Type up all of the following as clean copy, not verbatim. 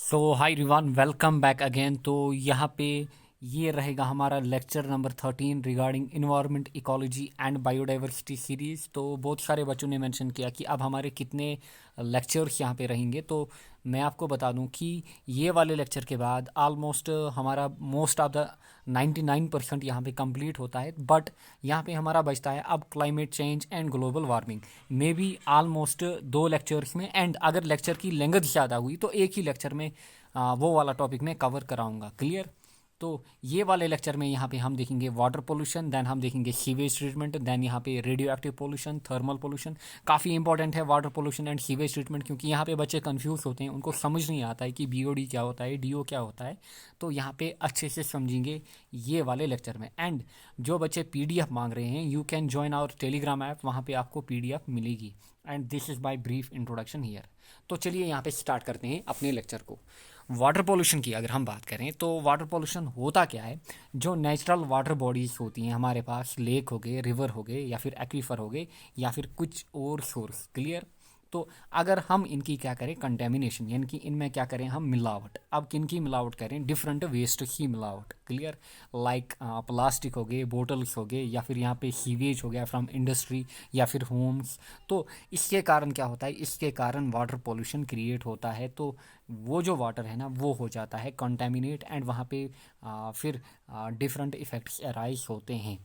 सो hi everyone, welcome back again. तो यहाँ पे ये रहेगा हमारा lecture number 13 regarding environment, ecology and biodiversity series. तो बहुत सारे बच्चों ने मेंशन किया कि अब हमारे कितने लेक्चर्स यहाँ पे रहेंगे। तो मैं आपको बता दूं कि ये वाले लेक्चर के बाद ऑलमोस्ट हमारा मोस्ट ऑफ द 99% यहाँ पे कंप्लीट होता है। बट यहाँ पे हमारा बचता है अब climate change and global warming, may be almost 2 lectures में। एंड अगर लेक्चर की लेंथ ज़्यादा हुई तो एक ही लेक्चर में वो वाला टॉपिक मैं कवर कराऊंगा। क्लियर? तो ये वाले लेक्चर में यहाँ पे हम देखेंगे वाटर पोल्यूशन, देन हम देखेंगे सीवेज ट्रीटमेंट, देन यहाँ पे radio active pollution, thermal pollution. काफ़ी इंपॉर्टेंट है water pollution and sewage treatment, क्योंकि यहाँ पे बच्चे कंफ्यूज होते हैं, उनको समझ नहीं आता है कि बीओडी क्या होता है, डीओ क्या होता है। तो यहाँ पे अच्छे से समझेंगे ये वाले लेक्चर में। एंड जो बच्चे पीडीएफ मांग रहे हैं, you can join our Telegram app, वहाँ पे आपको पीडीएफ मिलेगी। And this is my brief introduction here. तो चलिए यहाँ पे स्टार्ट करते हैं अपने लेक्चर को। वाटर पोल्यूशन की अगर हम बात करें तो वाटर पोल्यूशन होता क्या है? जो नेचुरल वाटर बॉडीज़ होती हैं हमारे पास, लेक हो गए, रिवर हो गए, या फिर एक्वीफर हो गए, या फिर कुछ और सोर्स। क्लियर? तो अगर हम इनकी क्या करें, कंटेमिनेशन, यानी कि इनमें क्या करें हम, मिलावट। अब किन की मिलावट करें? डिफरेंट वेस्ट की मिलावट। क्लियर? लाइक प्लास्टिक हो गए, बोटल्स हो गए, या फिर यहाँ पे सीवेज हो गया फ्रॉम इंडस्ट्री या फिर होम्स। तो इसके कारण क्या होता है? इसके कारण वाटर पोल्यूशन क्रिएट होता है। तो वो जो वाटर है ना, वो हो जाता है कंटेमिनेट, एंड वहाँ पे फिर डिफरेंट इफ़ेक्ट्स अराइज होते हैं।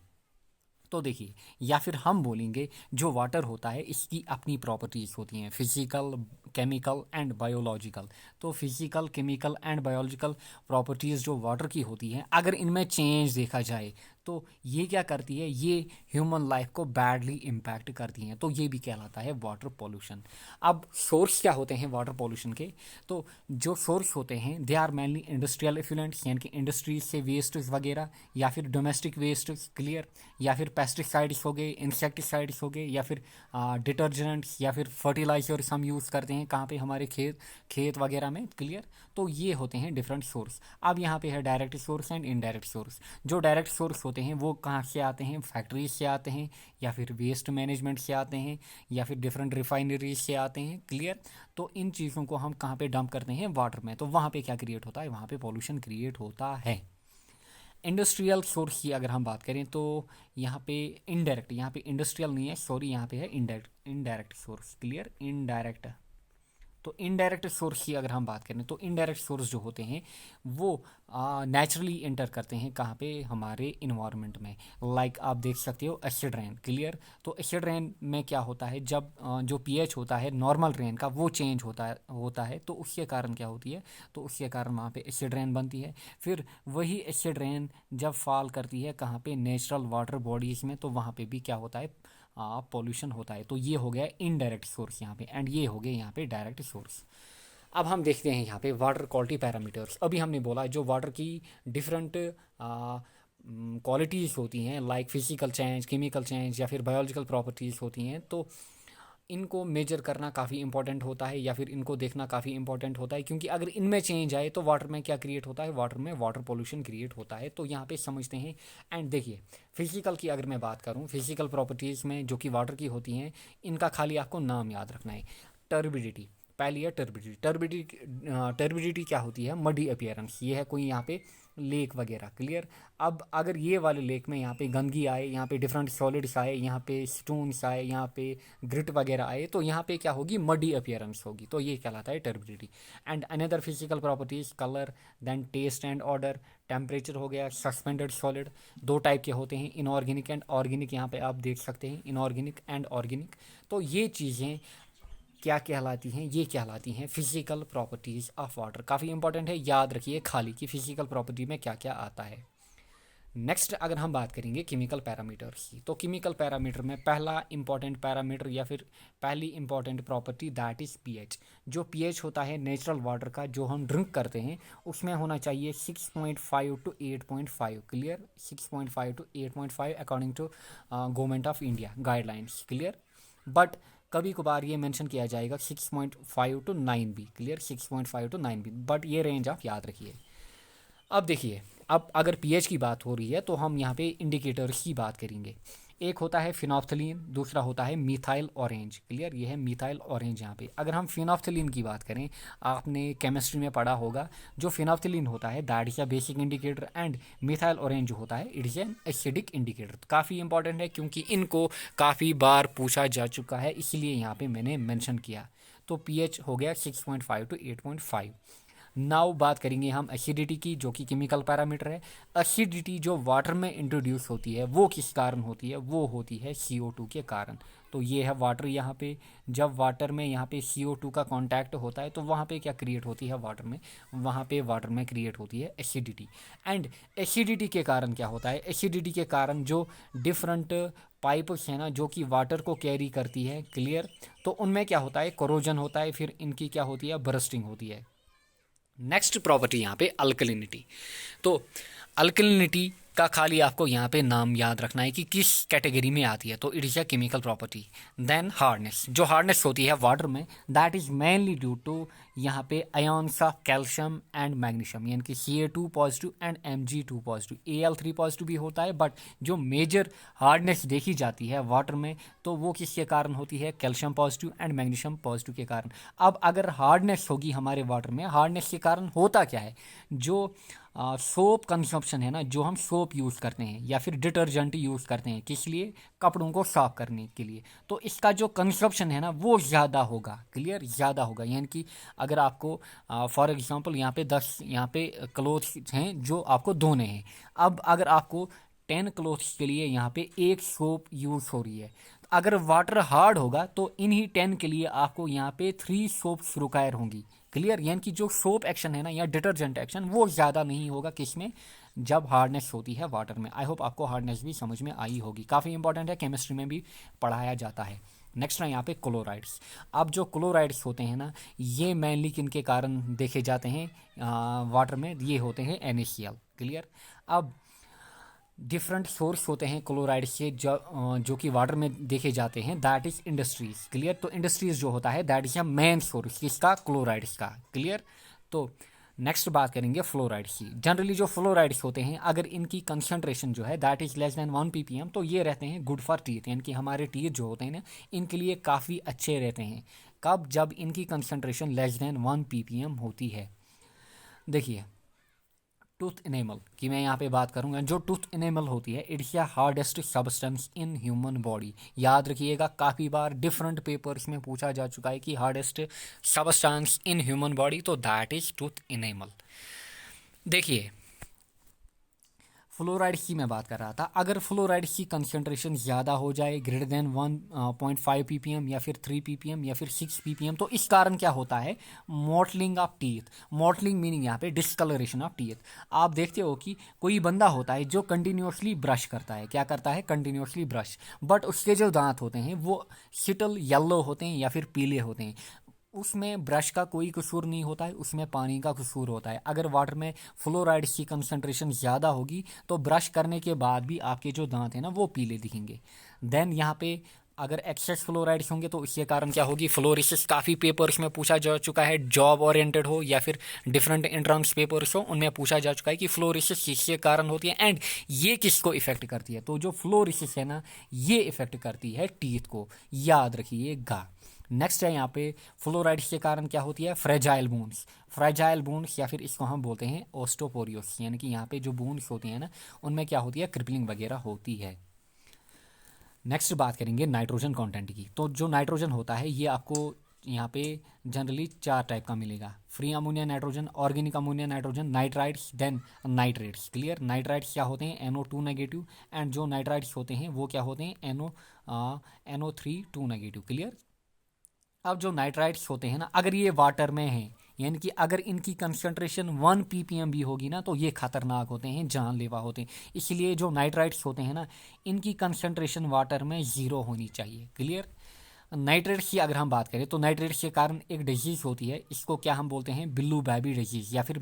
तो देखिए, या फिर हम बोलेंगे जो वाटर होता है इसकी अपनी प्रॉपर्टीज़ होती हैं, फिजिकल, केमिकल एंड बायोलॉजिकल। तो physical, chemical and biological properties जो वाटर की होती हैं, अगर इनमें चेंज देखा जाए तो ये क्या करती है? ये ह्यूमन लाइफ को बैडली इम्पैक्ट करती हैं। तो ये भी कहलाता है वाटर पोल्यूशन। अब सोर्स क्या होते हैं वाटर पोल्यूशन के? तो जो सोर्स होते हैं they are mainly industrial effluents, यानी कि इंडस्ट्रीज से वेस्ट वगैरह, या फिर डोमेस्टिक वेस्ट। क्लियर? या फिर पेस्टिसाइड्स हो गए, इंसेक्टिसाइड्स हो गए, या फिर डिटर्जेंट्स, या फिर फर्टिलाइजर्स हम यूज़ करते हैं कहाँ पे? हमारे खेत खेत वगैरह में। क्लियर? तो ये होते हैं डिफरेंट सोर्स। अब यहाँ पे है direct source and indirect source. जो डायरेक्ट सोर्स होते हैं वो कहाँ से आते हैं? फैक्ट्रीज से आते हैं, या फिर वेस्ट मैनेजमेंट से आते हैं, या फिर डिफरेंट रिफाइनरीज से आते हैं। क्लियर? तो इन चीज़ों को हम कहाँ पे डंप करते हैं? वाटर में। तो वहाँ पे क्या क्रिएट होता है? वहाँ पे पॉल्यूशन क्रिएट होता है। इंडस्ट्रियल सोर्स की अगर हम बात करें तो यहाँ पे इनडायरेक्ट, यहाँ पे इंडस्ट्रियल नहीं है, सॉरी, यहाँ पे है indirect, indirect source. Clear? Indirect. तो इनडायरेक्ट सोर्स की अगर हम बात करें तो इनडायरेक्ट सोर्स जो होते हैं वो नेचुरली इंटर करते हैं कहाँ पे? हमारे इन्वायरमेंट में। लाइक आप देख सकते हो एसिड रेन। क्लियर? तो एसिड रेन में क्या होता है? जब जो पीएच होता है नॉर्मल रेन का वो चेंज होता है तो उसके कारण क्या होती है? तो उसके कारण वहाँ पे एसिड रेन बनती है। फिर वही एसिड रेन जब फॉल करती है कहाँ पे? नेचुरल वाटर बॉडीज़ में, तो वहाँ पे भी क्या होता है? पॉल्यूशन होता है। तो ये हो गया इनडायरेक्ट सोर्स यहाँ पे, एंड ये हो गए यहाँ पे डायरेक्ट सोर्स। अब हम देखते हैं यहाँ पे वाटर क्वालिटी पैरामीटर्स। अभी हमने बोला जो वाटर की डिफरेंट क्वालिटीज़ होती हैं, like physical change, chemical change, या फिर बायोलॉजिकल प्रॉपर्टीज़ होती हैं। तो इनको मेजर करना काफ़ी इंपॉर्टेंट होता है, या फिर इनको देखना काफ़ी इंपॉर्टेंट होता है, क्योंकि अगर इनमें चेंज आए तो वाटर में क्या क्रिएट होता है? वाटर में वाटर पोल्यूशन क्रिएट होता है। तो यहाँ पे समझते हैं। एंड देखिए, फिजिकल की अगर मैं बात करूँ, फिजिकल प्रॉपर्टीज़ में जो कि वाटर की होती हैं, इनका खाली आपको नाम याद रखना है। टर्बिडिटी, पहली है टर्बिडिटी। टर्बिडिटी क्या होती है? Muddy appearance. ये है कोई यहाँ पे लेक वगैरह। क्लियर? अब अगर ये वाले लेक में यहाँ पे गंदगी आए, यहाँ पे डिफरेंट सॉलिड्स आए, यहाँ पे स्टोन्स आए, यहाँ पे ग्रिट वगैरह आए, तो यहाँ पे क्या होगी? मडी अपीयरेंस होगी। तो ये कहलाता है turbidity. And another physical properties, colour, then taste and order, temperature हो गया, सस्पेंडेड सॉलिड। दो टाइप के होते हैं, इनऑर्गेनिक एंड ऑर्गेनिक। यहाँ पे आप देख सकते हैं इनऑर्गेनिक एंड ऑर्गेनिक। तो ये चीज़ें क्या कहलाती हैं? ये कहलाती हैं फिजिकल प्रॉपर्टीज़ ऑफ वाटर। काफ़ी इंपॉर्टेंट है, याद रखिए खाली कि फिजिकल प्रॉपर्टी में क्या क्या आता है। नेक्स्ट अगर हम बात करेंगे केमिकल पैरामीटर्स की, तो केमिकल पैरामीटर में पहला इंपॉर्टेंट पैरामीटर या फिर पहली important property, that is pH. जो पीएच होता है नेचुरल वाटर का जो हम ड्रिंक करते हैं, उसमें होना चाहिए 6.5 to 8.5। Clear? 6.5 to 8.5 according to government of India guidelines. Clear? But कभी कभार ये मेंशन किया जाएगा 6.5 टू 9 भी। क्लियर? 6.5 टू 9 भी, बट ये रेंज आप याद रखिए। अब देखिए, अब अगर पीएच की बात हो रही है तो हम यहाँ पे इंडिकेटर्स की बात करेंगे। एक होता है फिनोफ्थलीन, दूसरा होता है मीथाइल ऑरेंज। क्लियर, ये है मीथाइल ऑरेंज। यहाँ पे अगर हम फिनोफ्थलीन की बात करें, आपने केमिस्ट्री में पढ़ा होगा, जो फिनोफ्थलीन होता है that is a basic indicator and methyl orange जो होता है it is an acidic indicator. काफ़ी इंपॉर्टेंट है क्योंकि इनको काफ़ी बार पूछा जा चुका है, इसलिए यहाँ पे मैंने मेंशन किया। तो पीएच हो गया 6.5 टू 8.5। नाउ बात करेंगे हम एसिडिटी की, जो कि केमिकल पैरामीटर है। एसिडिटी जो वाटर में इंट्रोड्यूस होती है वो किस कारण होती है, वो होती है CO2 के कारण। तो ये है वाटर। यहाँ पे जब वाटर में यहाँ पे CO2 का कांटेक्ट होता है तो वहाँ पे क्या क्रिएट होती है वाटर में, वहाँ पे वाटर में क्रिएट होती है एसिडिटी। एंड एसिडिटी के कारण क्या होता है, एसिडिटी के कारण जो डिफरेंट पाइप्स है ना जो कि वाटर को कैरी करती है, क्लियर, तो उनमें क्या होता है, कोरोजन होता है, फिर इनकी क्या होती है, बर्स्टिंग होती है। नेक्स्ट प्रॉपर्टी यहाँ पे अल्कलिनिटी। तो अल्कलिनिटी का खाली आपको यहाँ पे नाम याद रखना है कि किस कैटेगरी में आती है। तो it is a chemical property. Then hardness, जो हार्डनेस होती है वाटर में that is mainly due to यहाँ पे ions of calcium and magnesium, यानी कि Ca2 positive and Mg2 positive. Al3 positive भी होता है, बट जो मेजर हार्डनेस देखी जाती है वाटर में तो वो किसके कारण होती है, calcium positive and magnesium positive के कारण। अब अगर हार्डनेस होगी हमारे वाटर में, हार्डनेस के कारण होता क्या है, जो सोप कंजप्शन है ना, जो हम सोप यूज़ करते हैं या फिर डिटर्जेंट यूज़ करते हैं किस लिए, कपड़ों को साफ करने के लिए, तो इसका जो कंजप्शन है ना वो ज़्यादा होगा। क्लियर, ज़्यादा होगा। यानी कि अगर आपको फॉर एग्जांपल यहाँ पे 10 यहाँ पे क्लोथ्स हैं जो आपको धोने हैं, अब अगर आपको 10 क्लोथ्स के लिए यहाँ पे एक सोप यूज़ हो रही है, अगर वाटर हार्ड होगा तो इन्हीं 10 के लिए आपको यहाँ पे 3 सोप्स रिक्वायर होंगी। क्लियर, यानी कि जो सोप एक्शन है ना या डिटर्जेंट एक्शन वो ज़्यादा नहीं होगा किसमें, जब हार्डनेस होती है वाटर में। आई होप आपको हार्डनेस भी समझ में आई होगी, काफ़ी इंपॉर्टेंट है, केमिस्ट्री में भी पढ़ाया जाता है। नेक्स्ट है यहाँ पे क्लोराइड्स। अब जो क्लोराइड्स होते हैं ना ये मेनली किन के कारण देखे जाते हैं वाटर में, ये होते हैं NaCl। क्लियर, अब डिफरेंट सोर्स होते हैं क्लोराइड से जो कि वाटर में देखे जाते हैं, दैट इज इंडस्ट्रीज। क्लियर, तो इंडस्ट्रीज जो होता है that is a main source किसका, क्लोराइड्स का। क्लियर, तो नेक्स्ट बात करेंगे फ्लोराइड्स की। जनरली जो फ्लोराइड्स होते हैं अगर इनकी कंसंट्रेशन जो है that is less than 1 ppm तो ये रहते हैं गुड फॉर टीथ, यानी कि हमारे टीथ जो होते हैं ना इनके लिए काफ़ी अच्छे रहते हैं। कब, जब इनकी कंसंट्रेशन लेस देन 1 ppm होती है। देखिए टूथ इनेमल की मैं यहाँ पे बात करूँगा, जो टूथ इनेमल होती है it's the hardest substance in human body. याद रखिएगा, काफ़ी बार डिफरेंट पेपर्स में पूछा जा चुका है कि hardest substance in human body, तो दैट इज टूथ इनेमल। देखिए फ्लोराइड की मैं बात कर रहा था, अगर फ्लोराइड की कंसंट्रेशन ज़्यादा हो जाए ग्रेटर देन 1.5 ppm या फिर 3 ppm या फिर 6 ppm तो इस कारण क्या होता है, mottling of teeth. Mottling meaning यहाँ पे डिस्कलरेशन ऑफ टीथ। आप देखते हो कि कोई बंदा होता है जो कंटिन्यूसली ब्रश करता है, क्या करता है, कंटिन्यूसली ब्रश, बट उसके जो दांत होते हैं वो शिटल येलो होते हैं या फिर पीले होते हैं। उसमें ब्रश का कोई कसूर नहीं होता है, उसमें पानी का कसूर होता है। अगर वाटर में फ्लोराइड की कंसंट्रेशन ज़्यादा होगी तो ब्रश करने के बाद भी आपके जो दांत हैं ना वो पीले दिखेंगे। देन यहाँ पे अगर एक्सेस फ्लोराइड्स होंगे तो इसके कारण क्या होगी, फ्लोरिसिस। काफ़ी पेपर्स में पूछा जा चुका है, जॉब ओरिएंटेड हो या फिर डिफरेंट एंट्रेंस पेपर्स हो, उनमें पूछा जा चुका है कि फ्लोरिसिस किसके कारण होती है एंड ये किसको इफेक्ट करती है। तो जो फ्लोरिसिस है ना ये इफेक्ट करती है टीथ को, याद रखिएगा। नेक्स्ट है यहाँ पे फ्लोराइड्स के कारण क्या होती है, फ्रेजाइल बोन्स। फ्रेजाइल बोन्स या फिर इसको हम बोलते हैं ओस्टोपोरियोस, यानी कि यहाँ पे जो बोन्स होती हैं ना उनमें क्या होती है, क्रिपलिंग वगैरह होती है। नेक्स्ट बात करेंगे नाइट्रोजन कंटेंट की। तो जो नाइट्रोजन होता है ये आपको यहाँ पे जनरली 4 टाइप का मिलेगा, free ammonia nitrogen, organic ammonia nitrogen, nitrites, then nitrates. Clear, nitrites क्या होते हैं, NO2 नेगेटिव, एंड जो नाइट्राइट्स होते हैं वो क्या होते हैं, NO3 2 नेगेटिव। क्लियर, अब जो नाइट्राइट्स होते हैं ना अगर ये वाटर में हैं, यानी कि अगर इनकी कंसंट्रेशन 1 ppm भी होगी ना तो ये खतरनाक होते हैं, जानलेवा होते हैं। इसलिए जो नाइट्राइट्स होते हैं ना इनकी कंसंट्रेशन वाटर में 0 होनी चाहिए। क्लियर, नाइट्रेट्स की अगर हम बात करें तो नाइट्रेट्स के कारण एक डिजीज़ होती है, इसको क्या हम बोलते हैं, बिल्लू बैबी डिजीज़ या फिर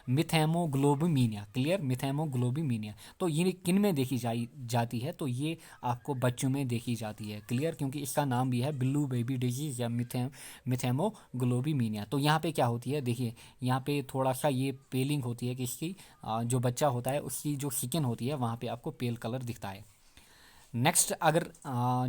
मिथेमोग्लोबिमीनिया। क्लियर, मिथेमोग्लोबिमीनिया। तो ये किन में देखी जाती है, तो ये आपको बच्चों में देखी जाती है। क्लियर, क्योंकि इसका नाम भी है बिल्लू बेबी डिजीज़ या मिथेमोग्लोबिमीनिया। तो यहाँ पे क्या होती है, देखिए यहाँ पे थोड़ा सा ये पेलिंग होती है कि इसकी जो बच्चा होता है उसकी जो स्किन होती है वहाँ पे आपको पेल कलर दिखता है। नेक्स्ट, अगर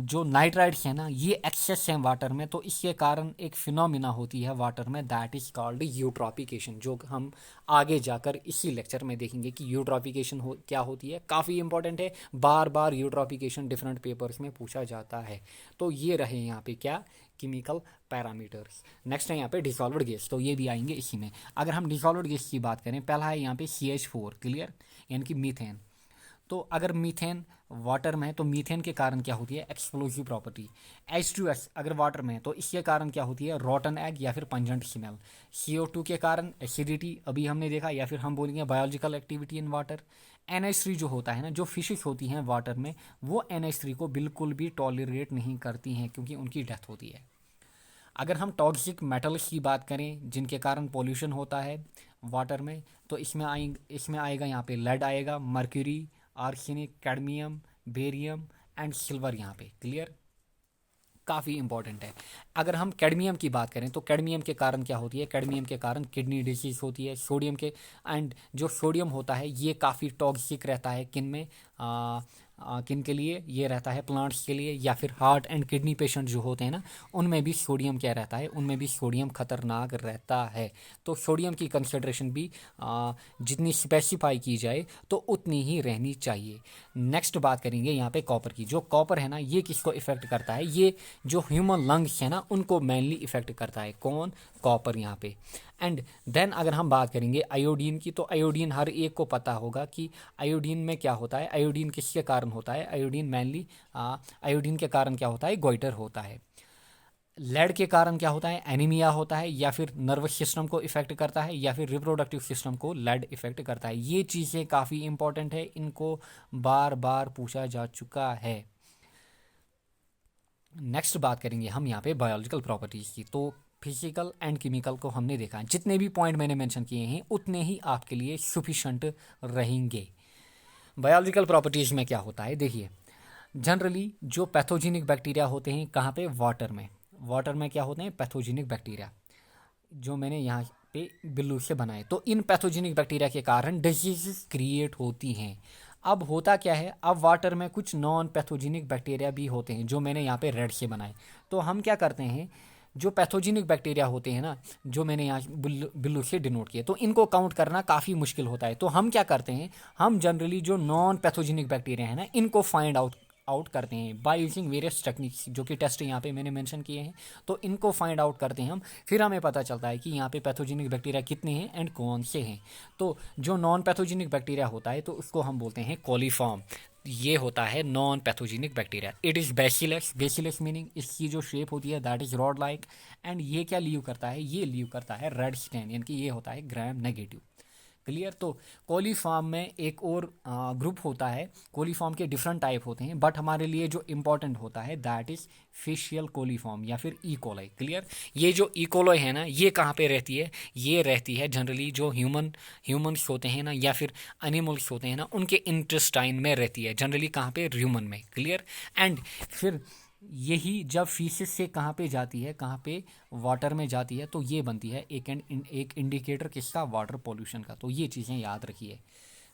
जो नाइट्राइट्स है ना ये एक्सेस हैं वाटर में, तो इसके कारण एक फिनोमिना होती है वाटर में, दैट इज कॉल्ड यूट्रॉफिकेशन, जो हम आगे जाकर इसी लेक्चर में देखेंगे कि यूट्रॉफिकेशन क्या होती है। काफ़ी इंपॉर्टेंट है, बार बार यूट्रॉफिकेशन डिफरेंट पेपर्स में पूछा जाता है। तो ये रहे यहाँ पे क्या, केमिकल पैरामीटर्स। नेक्स्ट है यहाँ पे डिसॉल्व्ड गैस, तो ये भी आएंगे इसी में। अगर हम डिसॉल्व्ड गैस की बात करें, पहला है यहाँ पे CH4, क्लियर, यानी कि मीथेन। तो अगर मीथेन वाटर में है तो मीथेन के कारण क्या होती है, एक्सप्लोसिव प्रॉपर्टी। H2S अगर वाटर में है तो इसके कारण क्या होती है, रॉटन एग या फिर पंजेंट स्मेल। CO2 के कारण एसिडिटी, अभी हमने देखा, या फिर हम बोलेंगे biological activity in water. NH3 जो होता है ना, जो फिशेस होती हैं वाटर में, वो NH3 को बिल्कुल भी टॉलरेट नहीं करती हैं क्योंकि उनकी डेथ होती है। अगर हम टॉक्सिक मेटल्स की बात करें जिनके कारण पोल्यूशन होता है वाटर में, तो इसमें आएगा यहाँ पे लेड आएगा, mercury, arsenic, cadmium, barium and silver यहाँ पे, क्लियर, काफ़ी इंपॉर्टेंट है। अगर हम कैडमियम की बात करें तो कैडमियम के कारण क्या होती है, कैडमियम के कारण किडनी डिजीज होती है। सोडियम के, एंड जो सोडियम होता है ये काफ़ी टॉक्सिक रहता है किन में, किन के लिए ये रहता है, प्लांट्स के लिए, या फिर हार्ट एंड किडनी पेशेंट जो होते हैं ना, उनमें भी सोडियम क्या रहता है, उनमें भी सोडियम खतरनाक रहता है। तो सोडियम की कंसिडरेशन भी जितनी स्पेसिफाई की जाए तो उतनी ही रहनी चाहिए। नेक्स्ट बात करेंगे यहाँ पे कॉपर की। जो कॉपर है ना ये किसको इफेक्ट करता है, ये जो ह्यूमन लंग्स है ना उनको मेनली इफेक्ट करता है, कौन, कॉपर यहाँ पे। एंड देन अगर हम बात करेंगे आयोडीन की, तो आयोडीन हर एक को पता होगा कि आयोडीन में क्या होता है, आयोडीन किसके कारण होता है, आयोडीन मेनली आयोडीन के कारण क्या होता है, गोइटर होता है। लेड के कारण क्या होता है, एनीमिया होता है, या फिर नर्वस सिस्टम को इफेक्ट करता है, या फिर रिप्रोडक्टिव सिस्टम को लेड इफेक्ट करता है। ये चीज़ें काफ़ी इंपॉर्टेंट है, इनको बार बार पूछा जा चुका है। नेक्स्ट बात करेंगे हम यहाँ पे बायोलॉजिकल प्रॉपर्टीज़ की। तो फिजिकल एंड केमिकल को हमने देखा, जितने भी पॉइंट मैंने मेंशन किए हैं उतने ही आपके लिए सफिशेंट रहेंगे। बायोलॉजिकल प्रॉपर्टीज़ में क्या होता है, देखिए, जनरली जो पैथोजेनिक बैक्टीरिया होते हैं कहाँ पे, वाटर में। वाटर में क्या होते हैं, पैथोजेनिक बैक्टीरिया, जो मैंने यहाँ पे बिल्लू से बनाए। तो इन पैथोजेनिक बैक्टीरिया के कारण डिजीज क्रिएट होती हैं। अब होता क्या है, अब वाटर में कुछ नॉन पैथोजेनिक बैक्टीरिया भी होते हैं जो मैंने यहाँ पे रेड से बनाए। तो हम क्या करते हैं, जो पैथोजेनिक बैक्टीरिया होते हैं ना, जो मैंने यहाँ बिल्लू से डिनोट किए, तो इनको काउंट करना काफ़ी मुश्किल होता है। तो हम क्या करते हैं, हम जनरली जो नॉन पैथोजेनिक बैक्टीरिया है ना इनको फाइंड आउट करते हैं बाय यूजिंग वेरियस टेक्निक्स, जो कि टेस्ट यहाँ पे मैंने मेंशन किए हैं। तो इनको फाइंड आउट करते हैं हम, फिर हमें पता चलता है कि यहाँ पे पैथोजेनिक बैक्टीरिया कितने हैं एंड कौन से हैं। तो जो नॉन पैथोजेनिक बैक्टीरिया होता है तो उसको हम बोलते हैं कोलीफॉर्म। ये होता है non pathogenic bacteria. It is bacillus, bacillus meaning इसकी जो शेप होती है that is rod like, and ये क्या लीव करता है, ये लीव करता है रेड स्टेन, यानी कि ये होता है ग्राम नेगेटिव, क्लियर। तो कोलीफॉर्म में एक और ग्रुप होता है, कोलीफॉर्म के डिफरेंट टाइप होते हैं, बट हमारे लिए जो इंपॉर्टेंट होता है दैट इज फेशियल कोलीफॉर्म या फिर इकोलाई, क्लियर। ये जो इकोलाई है ना ये कहाँ पे रहती है, ये रहती है जनरली जो ह्यूमन्स होते हैं ना या फिर एनिमल्स होते हैं ना उनके इंटेस्टाइन में रहती है, जनरली कहाँ पे, ह्यूमन में, क्लियर। एंड फिर यही जब फीसिस से कहाँ पे जाती है, कहाँ पे, वाटर में जाती है, तो ये बनती है एक इंडिकेटर किसका, वाटर पोल्यूशन का। तो ये चीज़ें याद रखिए।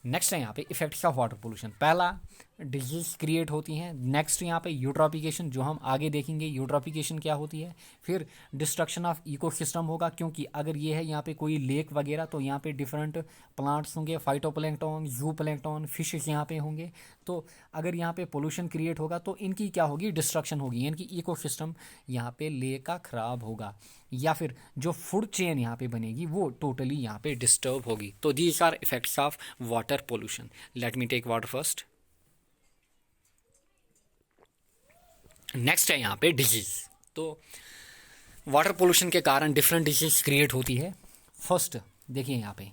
नेक्स्ट है यहाँ पे इफेक्ट्स ऑफ वाटर पोल्यूशन। पहला, डिजीज क्रिएट होती हैं। नेक्स्ट यहाँ पे यूट्रॉफिकेशन, जो हम आगे देखेंगे यूट्रॉफिकेशन क्या होती है। फिर डिस्ट्रक्शन ऑफ इकोसिस्टम होगा, क्योंकि अगर ये है यहाँ पे कोई लेक वगैरह तो यहाँ पे डिफरेंट प्लांट्स होंगे, फाइटोप्लैंक्टन, जू प्लैंक्टन, फिशेस यहाँ पे होंगे। तो अगर यहाँ पे पोल्यूशन क्रिएट होगा तो इनकी क्या होगी, डिस्ट्रक्शन होगी, यानी कि इकोसिस्टम यहाँ पे लेक का खराब होगा, या फिर जो फूड चेन यहाँ पे बनेगी वो टोटली यहाँ पे डिस्टर्ब होगी। तो these are effects of water pollution. Let me take water first. Next है यहाँ पे डिजीज। तो वाटर पोल्यूशन के कारण डिफरेंट डिजीज क्रिएट होती है। फर्स्ट देखिए यहाँ पे,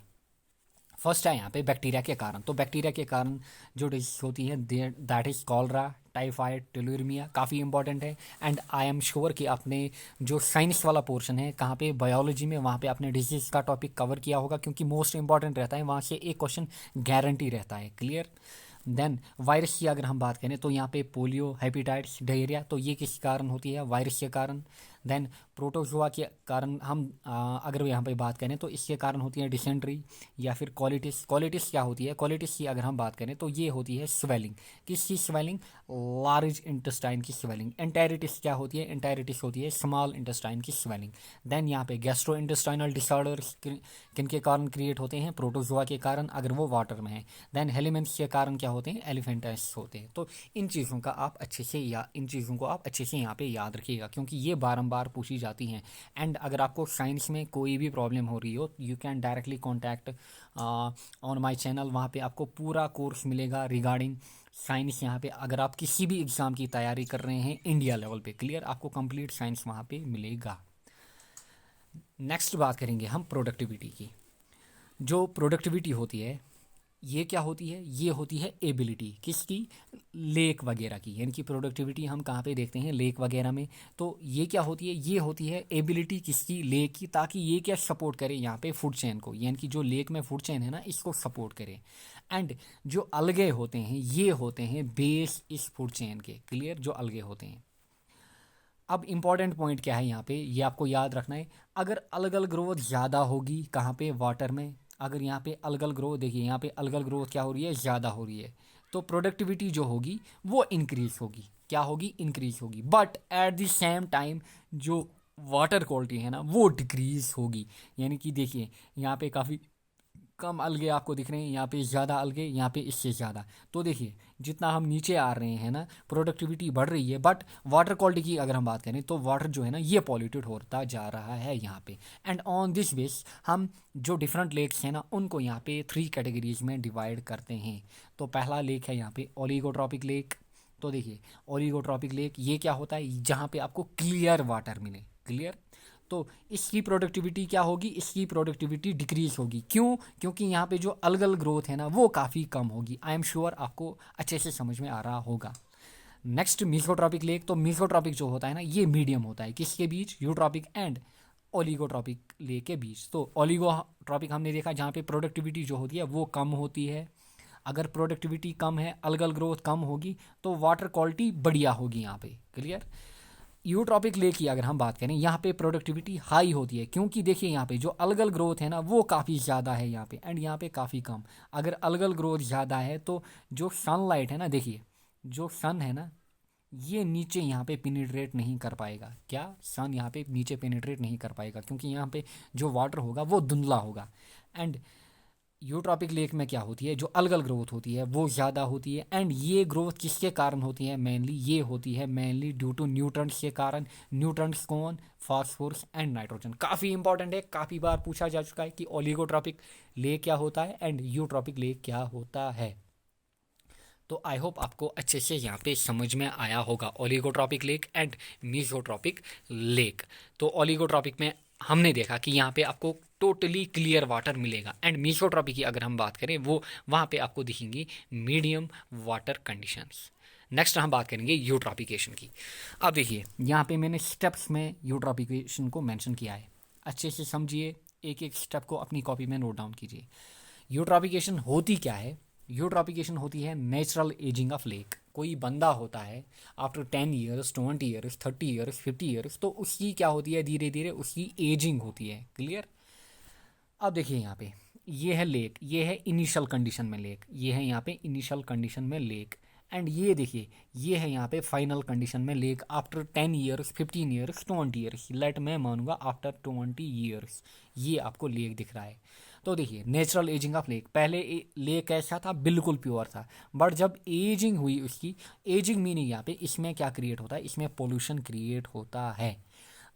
फर्स्ट है यहाँ पे बैक्टीरिया के कारण। तो बैक्टीरिया के कारण जो डिजीज होती है दैट इज कॉलरा, टाइफाइड, टेलुरिमिया, काफ़ी इंपॉर्टेंट है। एंड आई एम श्योर कि आपने जो साइंस वाला पोर्शन है कहाँ पे, बायोलॉजी में, वहाँ पे आपने डिजीज का टॉपिक कवर किया होगा, क्योंकि मोस्ट इंपॉर्टेंट रहता है, वहाँ से एक क्वेश्चन गारंटी रहता है, क्लियर। देन वायरस की अगर हम बात करें तो यहाँ पे पोलियो, हेपेटाइटिस, डायरिया, तो ये किस कारण होती है, वायरस के कारण। देन प्रोटोजोआ के कारण हम अगर यहाँ पे बात करें तो इसके कारण होती है डिसेंट्री या फिर कोलिटिस। कोलिटिस क्या होती है? कोलिटिस की अगर हम बात करें तो ये होती है स्वेलिंग। किसकी स्वेलिंग? लार्ज इंटेस्टाइन की स्वेलिंग। एंटेरिटिस क्या होती है? एंटेरिटिस होती है स्मॉल इंटेस्टाइन की स्वेलिंग। देन यहाँ पे गैस्ट्रो इंटेस्टाइनल डिसऑर्डर्स किन के कारण क्रिएट होते हैं? प्रोटोजोआ के कारण, अगर वो वाटर में है। देन हेलिमेंट्स के कारण क्या होते हैं? एलिफेंटाइट्स होते हैं। तो इन चीज़ों का आप अच्छे से इन चीज़ों को आप अच्छे से यहाँ पे याद रखिएगा, क्योंकि ये बारंबार पूछी जाती हैं। एंड अगर आपको साइंस में कोई भी प्रॉब्लम हो रही हो, you can directly contact on my channel. वहाँ पे आपको पूरा कोर्स मिलेगा रिगार्डिंग साइंस। यहाँ पे अगर आप किसी भी एग्ज़ाम की तैयारी कर रहे हैं इंडिया लेवल पे, क्लियर, आपको कंप्लीट साइंस वहाँ पे मिलेगा। नेक्स्ट बात करेंगे हम प्रोडक्टिविटी की। जो प्रोडक्टिविटी होती है ये क्या होती है? ये होती है एबिलिटी किसकी? लेक वगैरह की। यानी कि प्रोडक्टिविटी हम कहाँ पे देखते हैं? लेक वगैरह में। तो ये क्या होती है? ये होती है एबिलिटी किसकी? लेक की। ताकि ये क्या सपोर्ट करे यहाँ पे? फूड चेन को। यानी कि जो लेक में फूड चेन है ना, इसको सपोर्ट करे। एंड जो अलगे होते हैं ये होते हैं बेस इस फूड चेन के, क्लियर, जो अलगे होते हैं। अब इम्पॉर्टेंट पॉइंट क्या है यहाँ पे, ये आपको याद रखना है। अगर अलग अलग ग्रोथ ज़्यादा होगी कहाँ पे? वाटर में। अगर यहाँ पे अलग अलग ग्रोथ, देखिए यहाँ पे अलग अलग ग्रोथ क्या हो रही है? ज़्यादा हो रही है। तो प्रोडक्टिविटी जो होगी वो इंक्रीज होगी। क्या होगी? इंक्रीज होगी। But at the same time जो वाटर क्वालिटी है ना वो डिक्रीज होगी। यानी कि देखिए यहाँ पे काफ़ी कम अलगे आपको दिख रहे हैं, यहाँ पे ज़्यादा अलगे, यहाँ पे इससे ज़्यादा। तो देखिए जितना हम नीचे आ रहे हैं ना, प्रोडक्टिविटी बढ़ रही है, बट वाटर क्वालिटी की अगर हम बात करें तो वाटर जो है ना ये पॉल्यूटेड होता जा रहा है यहाँ पे। एंड ऑन दिस बेस हम जो डिफरेंट लेक्स हैं ना उनको यहाँ पे 3 कैटेगरीज में डिवाइड करते हैं। तो पहला लेक है यहाँ पे ओलिगोट्रॉपिक लेक। तो देखिए ओलिगोट्रॉपिक लेक ये क्या होता है? जहाँ पे आपको क्लियर वाटर मिले, क्लियर। तो इसकी प्रोडक्टिविटी क्या होगी? इसकी प्रोडक्टिविटी डिक्रीज होगी। क्यों? क्योंकि यहाँ पे जो अलग अलग ग्रोथ है ना वो काफ़ी कम होगी। आई एम श्योर आपको अच्छे से समझ में आ रहा होगा। Next mesotrophic lake. तो मीसोट्रॉपिक जो होता है ना ये मीडियम होता है किसके बीच? यूट्रॉपिक एंड ओलिगोट्रॉपिक लेक के बीच। तो ओलिगोट्रॉपिक हमने देखा जहाँ पे प्रोडक्टिविटी जो होती है वो कम होती है। अगर प्रोडक्टिविटी कम है, अलग अलग ग्रोथ कम होगी, तो वाटर क्वालिटी बढ़िया होगी यहाँ पे, क्लियर। यूट्रॉपिक लेक की अगर हम बात करें यहाँ पे प्रोडक्टिविटी हाई होती है, क्योंकि देखिए यहाँ पे जो अलग अलग ग्रोथ है ना वो काफ़ी ज़्यादा है यहाँ पे, एंड यहाँ पे काफ़ी कम। अगर अलग अलग ग्रोथ ज़्यादा है तो जो सनलाइट है ना, देखिए जो सन है ना ये नीचे यहाँ पे पेनिट्रेट नहीं कर पाएगा। क्या? सन यहाँ पे नीचे पेनिट्रेट नहीं कर पाएगा, क्योंकि यहाँ पे जो वाटर होगा वो धुंधला होगा। एंड यूट्रॉपिक लेक में क्या होती है? जो अलग अलग ग्रोथ होती है वो ज़्यादा होती है। एंड ये ग्रोथ किसके कारण होती है? मेनली ये होती है मेनली ड्यू टू न्यूट्रंट्स के कारण। न्यूट्रंट्स कौन? Phosphorus and nitrogen. काफ़ी इंपॉर्टेंट है, काफ़ी बार पूछा जा चुका है कि ओलिगोट्रॉपिक लेक क्या होता है एंड यूट्रॉपिक लेक क्या होता है। तो आई होप आपको अच्छे से यहाँ पे समझ में आया होगा ओलिगोट्रॉपिक लेक एंड मीसोट्रॉपिक लेक। तो ओलिगोट्रॉपिक में हमने देखा कि यहाँ पे आपको टोटली क्लियर वाटर मिलेगा। एंड मीसोट्रॉपिक की अगर हम बात करें वो वहाँ पे आपको दिखेंगी मीडियम वाटर कंडीशंस। नेक्स्ट हम बात करेंगे यूट्रॉपिकेशन की। अब देखिए यहाँ पे मैंने स्टेप्स में यूट्रॉपिकेशन को मेंशन किया है, अच्छे से समझिए, एक एक स्टेप को अपनी कॉपी में नोट डाउन कीजिए। यूट्रॉपिकेशन होती क्या है? यूट्रॉपिकेशन होती है नेचुरल एजिंग ऑफ लेक। कोई बंदा होता है after 10 years, 20 years, 30 years, 50 years, तो उसकी क्या होती है? धीरे धीरे उसकी एजिंग होती है, क्लियर। अब देखिए यहाँ पे ये है लेक, ये है इनिशियल कंडीशन में लेक, ये है यहाँ पे इनिशियल कंडीशन में लेक। एंड ये देखिए ये है यहाँ पे फाइनल कंडीशन में lake after 10 years, 15 years, 20 years. Let मैं मानूंगा आफ्टर 20 ईयर्स ये आपको लेक दिख रहा है। तो देखिए नेचुरल एजिंग ऑफ लेक, पहले लेक ऐसा था बिल्कुल प्योर था, बट जब एजिंग हुई उसकी, एजिंग मीनिंग यहाँ पे इसमें क्या क्रिएट होता है? इसमें पोल्यूशन क्रिएट होता है।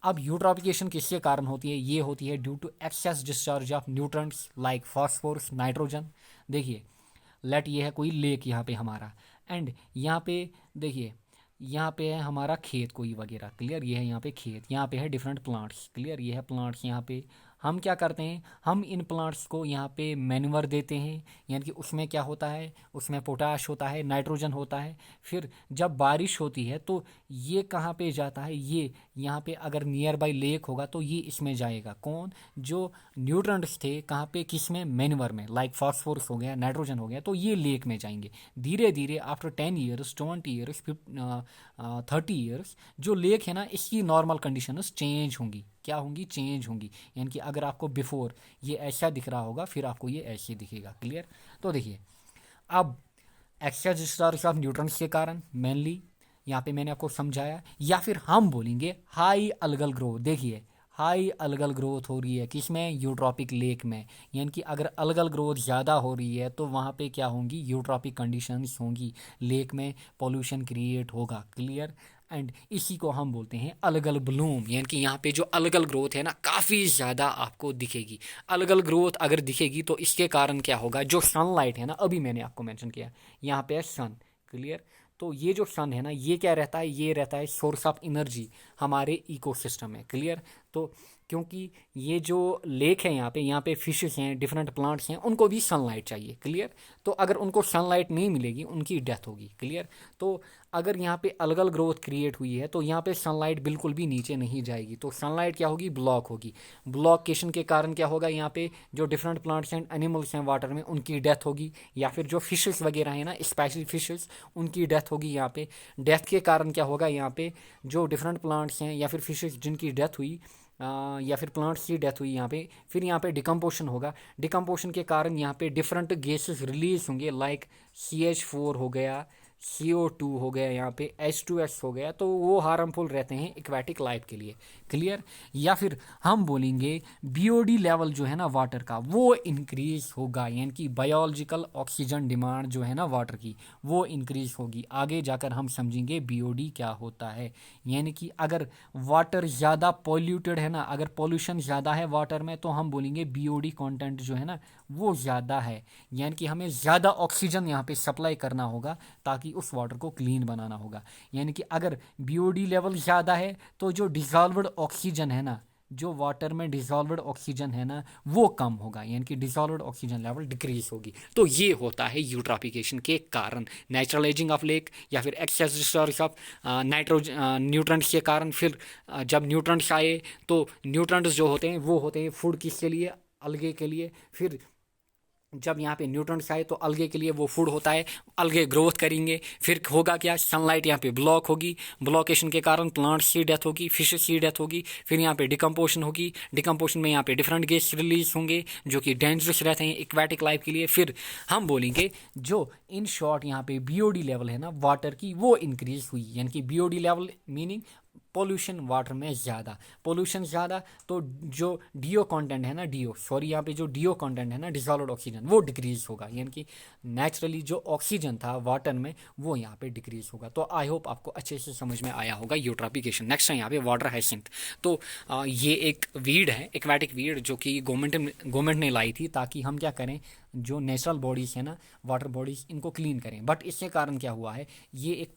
अब यूट्रॉपिकेशन किसके कारण होती है? ये होती है due to excess discharge of nutrients like phosphorus, nitrogen. देखिए लेट ये है कोई लेक यहाँ पे हमारा, एंड यहाँ पे देखिए यहाँ पे है हमारा खेत कोई वगैरह, क्लियर। ये है यहाँ पे खेत, यहाँ पे है डिफरेंट प्लांट्स, क्लियर। ये है प्लांट्स, यहाँ पे हम क्या करते हैं? हम इन प्लांट्स को यहाँ पे मैन्योर देते हैं, यानी कि उसमें क्या होता है? उसमें पोटाश होता है, नाइट्रोजन होता है। फिर जब बारिश होती है तो ये कहाँ पे जाता है? यहाँ पे अगर नियर बाई लेक होगा तो ये इसमें जाएगा। कौन? जो न्यूट्रंट्स थे कहाँ पे, किस में? मैन्योर में, लाइक फास्फोरस हो गया, नाइट्रोजन हो गया, तो ये लेक में जाएंगे। धीरे धीरे आफ्टर 10 ईयर्स, 20 ईयर्स, 30 ईयर्स, जो लेक है ना इसकी नॉर्मल कंडीशंस चेंज होंगी। क्या होंगी? चेंज होंगी। यानी कि अगर आपको बिफोर ये ऐसा दिख रहा होगा, फिर आपको ये ऐसे दिखेगा। क्लियर? तो देखिए, अब एक्सेस डिस्चार्ज ऑफ न्यूट्रॉन्स के कारण मेनली यहाँ पे मैंने आपको समझाया, या फिर हम बोलेंगे हाई अलगल ग्रोथ। देखिए, हाई अलगल ग्रोथ हो रही है किसमें? यूट्रॉपिक लेक में। यानी कि अगर अलगल ग्रोथ ज़्यादा हो रही है तो वहाँ पे क्या होंगी? यूट्रॉपिक कंडीशंस होंगी, लेक में पॉल्यूशन क्रिएट होगा। क्लियर? एंड इसी को हम बोलते हैं अलगल ब्लूम। यानी कि यहाँ पे जो अलगल ग्रोथ है ना काफ़ी ज़्यादा आपको दिखेगी। अलगल ग्रोथ अगर दिखेगी तो इसके कारण क्या होगा? जो सनलाइट है ना, अभी मैंने आपको मेंशन किया, यहाँ पे है सन। क्लियर? तो ये जो सन है ना, ये क्या रहता है? ये रहता है सोर्स ऑफ एनर्जी हमारे इकोसिस्टम में। क्लियर? तो क्योंकि ये जो लेक है यहाँ पे फिशेस हैं, डिफरेंट प्लांट्स हैं, उनको भी सनलाइट चाहिए। क्लियर? तो अगर उनको सनलाइट नहीं मिलेगी उनकी डेथ होगी। क्लियर? तो अगर यहाँ पे अलगल ग्रोथ क्रिएट हुई है तो यहाँ पे सनलाइट बिल्कुल भी नीचे नहीं जाएगी, तो सनलाइट क्या होगी? ब्लॉक होगी। ब्लॉकेशन के कारण क्या होगा? यहाँ पे जो डिफरेंट प्लांट्स एंड एनिमल्स हैं वाटर में उनकी डेथ होगी, या फिर जो फिशेस वगैरह हैं ना, स्पेशली फिशेस, उनकी डेथ होगी। यहाँ पे डेथ के कारण क्या होगा? यहाँ पे जो डिफरेंट प्लांट्स हैं या फिर फिशेस जिनकी डेथ हुई, या फिर प्लांट्स की डेथ हुई यहाँ पे, फिर यहाँ पे डिकम्पोशन होगा। डिकम्पोशन के कारण यहाँ पे डिफरेंट गैसेस रिलीज होंगे, लाइक CH4 हो गया, CO2 हो गया, यहाँ पे H2S हो गया, तो वो हार्मफुल रहते हैं एक्वेटिक लाइफ के लिए। क्लियर? या फिर हम बोलेंगे BOD लेवल जो है ना वाटर का, वो इंक्रीज होगा। यानी कि बायोलॉजिकल ऑक्सीजन डिमांड जो है ना वाटर की, वो इंक्रीज होगी। आगे जाकर हम समझेंगे BOD क्या होता है। यानी कि अगर वाटर ज़्यादा पॉल्यूटेड है ना, अगर पॉल्यूशन ज़्यादा है वाटर में, तो हम बोलेंगे BOD कंटेंट जो है ना वो ज़्यादा है। यानी कि हमें ज़्यादा ऑक्सीजन यहाँ पे सप्लाई करना होगा ताकि उस वाटर को क्लीन बनाना होगा। यानी कि अगर BOD लेवल ज़्यादा है तो जो डिजॉल्व्ड ऑक्सीजन है ना, जो वाटर में डिजॉल्व्ड ऑक्सीजन है ना, वो कम होगा। यानी कि डिजॉल्व्ड ऑक्सीजन लेवल डिक्रीज होगी। तो ये होता है यूट्रॉफिकेशन के कारण, नेचुरल एजिंग ऑफ लेक या फिर excess discharge of nitrogen nutrients के कारण। फिर जब न्यूट्रंट्स आए तो न्यूट्रंट्स जो होते हैं वो होते हैं फूड किसके लिए? अलगे के लिए। फिर जब यहाँ पे न्यूट्रॉन्स आए तो अलगे के लिए वो फूड होता है, अलगे ग्रोथ करेंगे। फिर होगा क्या? सनलाइट यहाँ पे ब्लॉक होगी, ब्लॉकेशन के कारण प्लांट्स की डेथ होगी, फिशेस की डेथ होगी। फिर यहाँ पे डिकम्पोशन होगी, डिकम्पोशन में यहाँ पे डिफरेंट गैस रिलीज होंगे जो कि डेंजरस रहते हैं एक्वेटिक लाइफ के लिए। फिर हम बोलेंगे जो इन शॉर्ट यहाँ पे BOD लेवल है ना वाटर की, वो इंक्रीज हुई। यानी कि BOD level meaning pollution water में ज़्यादा, पोल्यूशन ज़्यादा, तो जो DO कंटेंट है ना, यहाँ पे जो DO कंटेंट है ना, डिसॉल्व्ड ऑक्सीजन, वो डिक्रीज होगा। यानी कि नेचुरली जो ऑक्सीजन था वाटर में वो यहाँ पे डिक्रीज होगा। तो आई होप आपको अच्छे से समझ में आया होगा यूट्रॉफिकेशन। नेक्स्ट है यहाँ पे वाटर हाइसिंथ। तो ये एक वीड है, एक्वेटिक वीड, जो कि गवर्नमेंट ने लाई थी ताकि हम क्या करें, जो नेचुरल बॉडीज़ है ना, वाटर बॉडीज़, इनको क्लीन करें। बट इसके कारण क्या हुआ है, ये एक